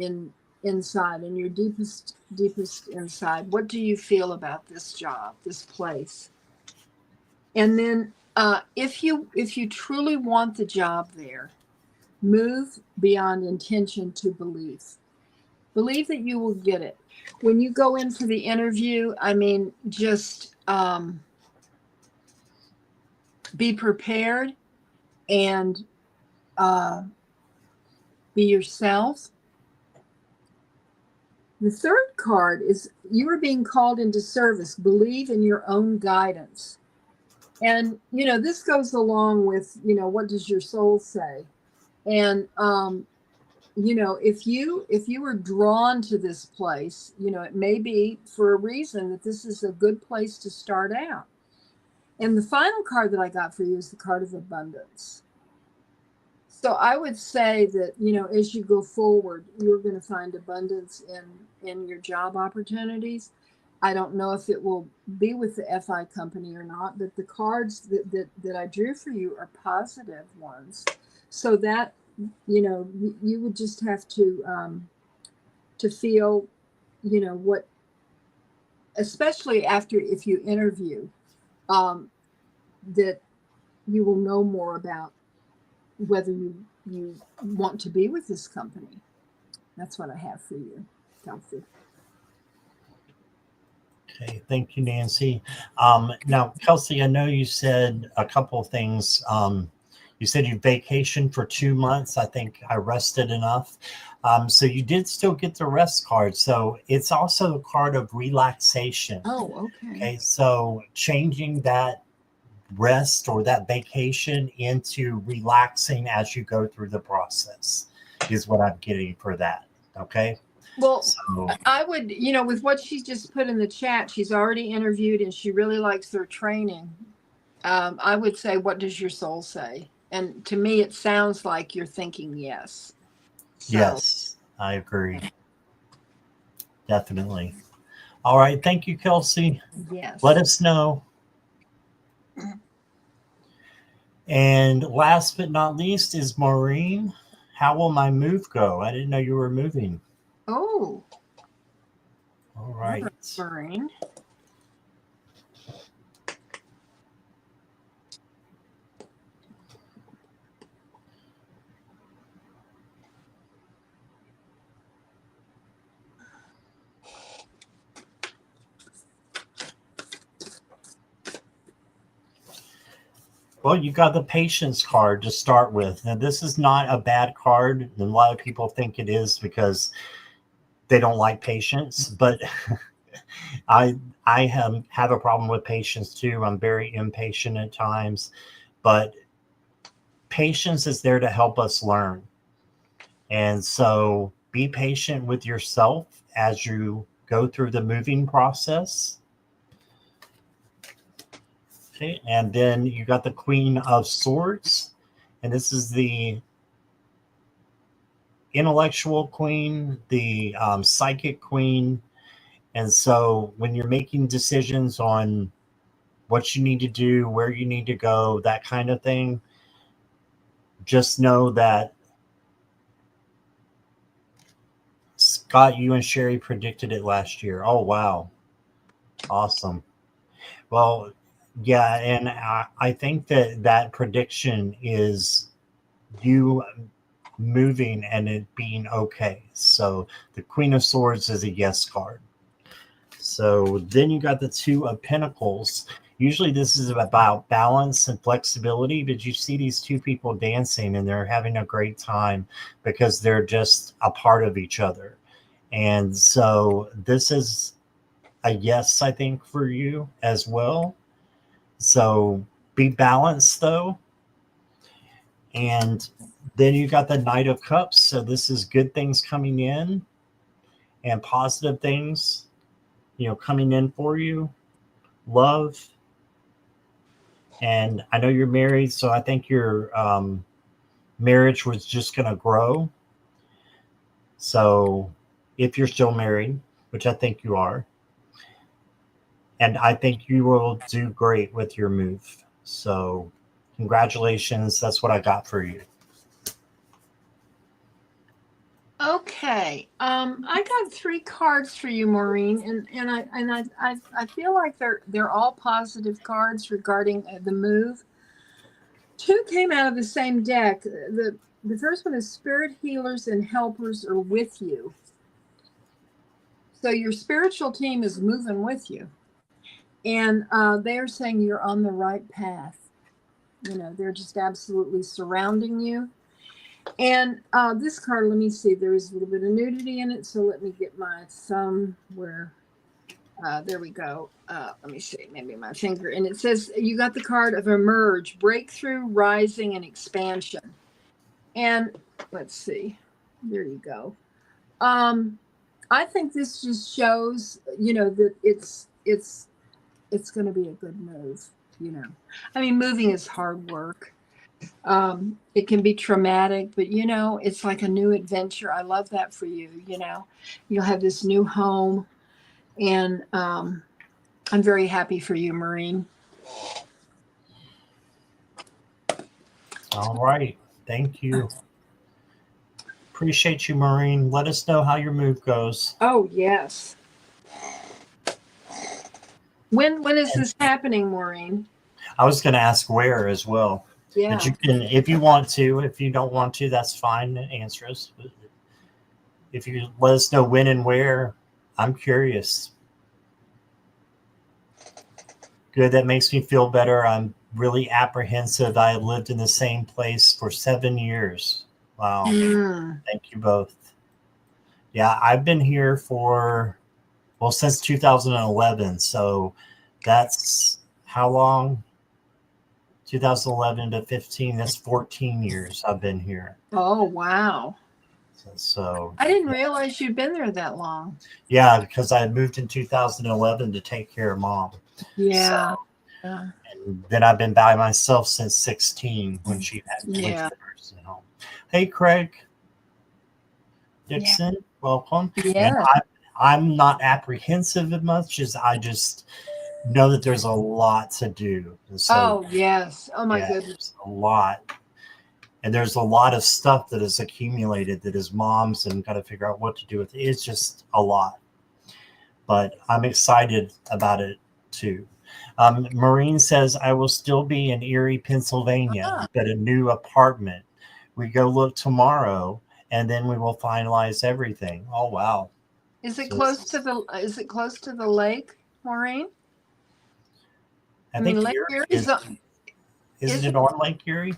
inside, in your deepest inside? What do you feel about this job, this place? And then if you truly want the job there, move beyond intention to belief. Believe that you will get it. When you go in for the interview, I mean, just be prepared and be yourself. The third card is, you are being called into service. Believe in your own guidance. And, you know, this goes along with, you know, what does your soul say? And, you know, if you were drawn to this place, you know, it may be for a reason that this is a good place to start out. And the final card that I got for you is the card of abundance. So I would say that, you know, as you go forward, you're going to find abundance in your job opportunities. I don't know if it will be with the FI company or not, but the cards that I drew for you are positive ones. So that, you know, you would just have to feel, you know, what, especially after, if you interview, that you will know more about whether you want to be with this company. That's what I have for you, Kelsey. Okay, thank you, Nancy. Now, Kelsey, I know you said a couple of things. You said you vacationed for 2 months. I think I rested enough. So you did still get the rest card. So it's also a card of relaxation. Oh, okay. Okay, so changing that rest or that vacation into relaxing as you go through the process is what I'm getting for that. Okay. Well, so I would, you know, with what she's just put in the chat, she's already interviewed and she really likes their training. I would say, what does your soul say? And to me, it sounds like you're thinking yes. So, yes, I agree. Definitely. All right. Thank you, Kelsey. Yes. Let us know. And last but not least is Maureen. How will my move go? I didn't know you were moving. Oh. All right. Maureen. Well, you got the patience card to start with. Now, this is not a bad card. And a lot of people think it is because they don't like patience, but I have a problem with patience too. I'm very impatient at times, but patience is there to help us learn. And so be patient with yourself as you go through the moving process. Okay, and then you got the Queen of Swords, and this is the intellectual queen, the psychic queen. And so when you're making decisions on what you need to do, where you need to go, that kind of thing, just know that Scott, you and Sherry predicted it last year. Oh, wow. Awesome. Well, yeah, and I think that that prediction is you moving and it being okay. So the Queen of Swords is a yes card. So then you got the Two of Pentacles. Usually this is about balance and flexibility, but you see these two people dancing and they're having a great time because they're just a part of each other. And so this is a yes, I think, for you as well. So be balanced though. And then you got the Knight of Cups. So this is good things coming in and positive things, coming in for you. Love. And I know you're married, so I think your marriage was just going to grow. So if you're still married, which I think you are, and I think you will do great with your move. So congratulations. That's what I got for you. Okay. I got 3 cards for you, Maureen, and I feel like they're all positive cards regarding the move. 2 came out of the same deck. The first one is Spirit Healers and Helpers are with you. So your spiritual team is moving with you. And they are saying you're on the right path. They're just absolutely surrounding you. And this card, let me see, there is a little bit of nudity in it. So let me get my thumb where, there we go. Let me see, maybe my finger. And it says you got the card of Emerge, Breakthrough, Rising, and Expansion. And let's see, there you go. I think this just shows, that it's going to be a good move. I mean, moving is hard work. It can be traumatic, but it's like a new adventure. I love that for you. You'll have this new home, and I'm very happy for you, Maureen. All right. Thank you. Appreciate you, Maureen. Let us know how your move goes. Oh, yes. When is this happening, Maureen? I was going to ask where as well. Yeah. But you can, if you want to. If you don't want to, that's fine. Answer us. But if you let us know when and where, I'm curious. Good. That makes me feel better. I'm really apprehensive. I lived in the same place for 7 years. Wow. Thank you both. Yeah, I've been here since 2011. So that's how long? 2011 to 15. That's 14 years I've been here. Oh, wow. So I didn't realize you'd been there that long. Yeah, because I moved in 2011 to take care of Mom. Yeah. So, and then I've been by myself since 16 when she had went to the nursing home. Hey, Craig Dixon, welcome. Yeah. I'm not apprehensive as much as I just know that there's a lot to do. So, yes. Oh, my goodness. A lot. And there's a lot of stuff that is accumulated that is Mom's and got to figure out what to do with it. It's just a lot. But I'm excited about it too. Maureen says, I will still be in Erie, Pennsylvania, but a new apartment. We go look tomorrow and then we will finalize everything. Oh, wow. Is it close to the lake, Maureen? I think Lake Erie isn't it on Lake Erie?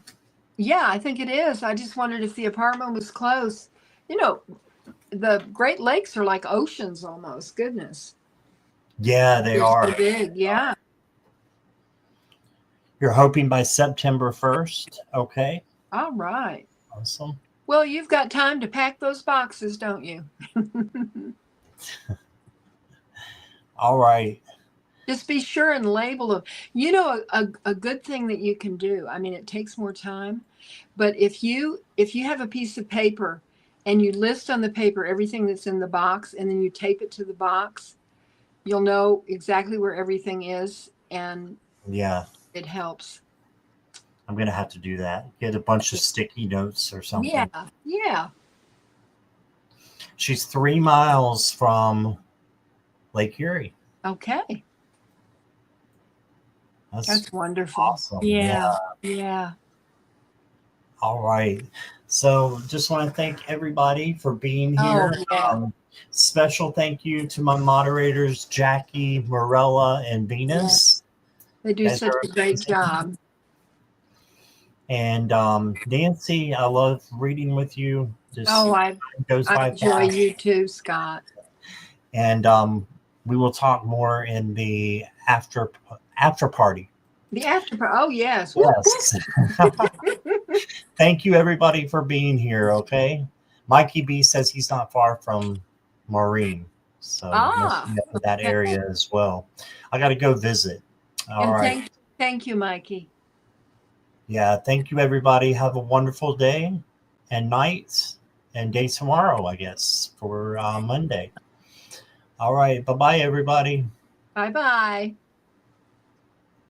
Yeah, I think it is. I just wondered if the apartment was close. The Great Lakes are like oceans almost. Goodness. Yeah, they are. So big. Yeah. You're hoping by September 1st. Okay. All right. Awesome. Well, you've got time to pack those boxes, don't you? All right. Just be sure and label them. A good thing that you can do, I mean, it takes more time, but if you have a piece of paper and you list on the paper everything that's in the box and then you tape it to the box, you'll know exactly where everything is, and it helps. I'm going to have to do that. Get a bunch of sticky notes or something. Yeah. She's 3 miles from Lake Erie. Okay. That's wonderful. Awesome. Yeah. Yeah. All right. So just want to thank everybody for being here. Oh, yeah. Special thank you to my moderators, Jackie, Morella, and Venus. They do such a great job. And Nancy, I love reading with you. I enjoy you too, Scott. And we will talk more in the after party. The after party. Oh, yes. Yes. Thank you, everybody, for being here. Okay. Mikey B says he's not far from Maureen. So that area as well. I got to go visit. All right. Thank you, Mikey. Yeah. Thank you, everybody. Have a wonderful day and night and day tomorrow, I guess, for Monday. All right. Bye-bye, everybody. Bye-bye.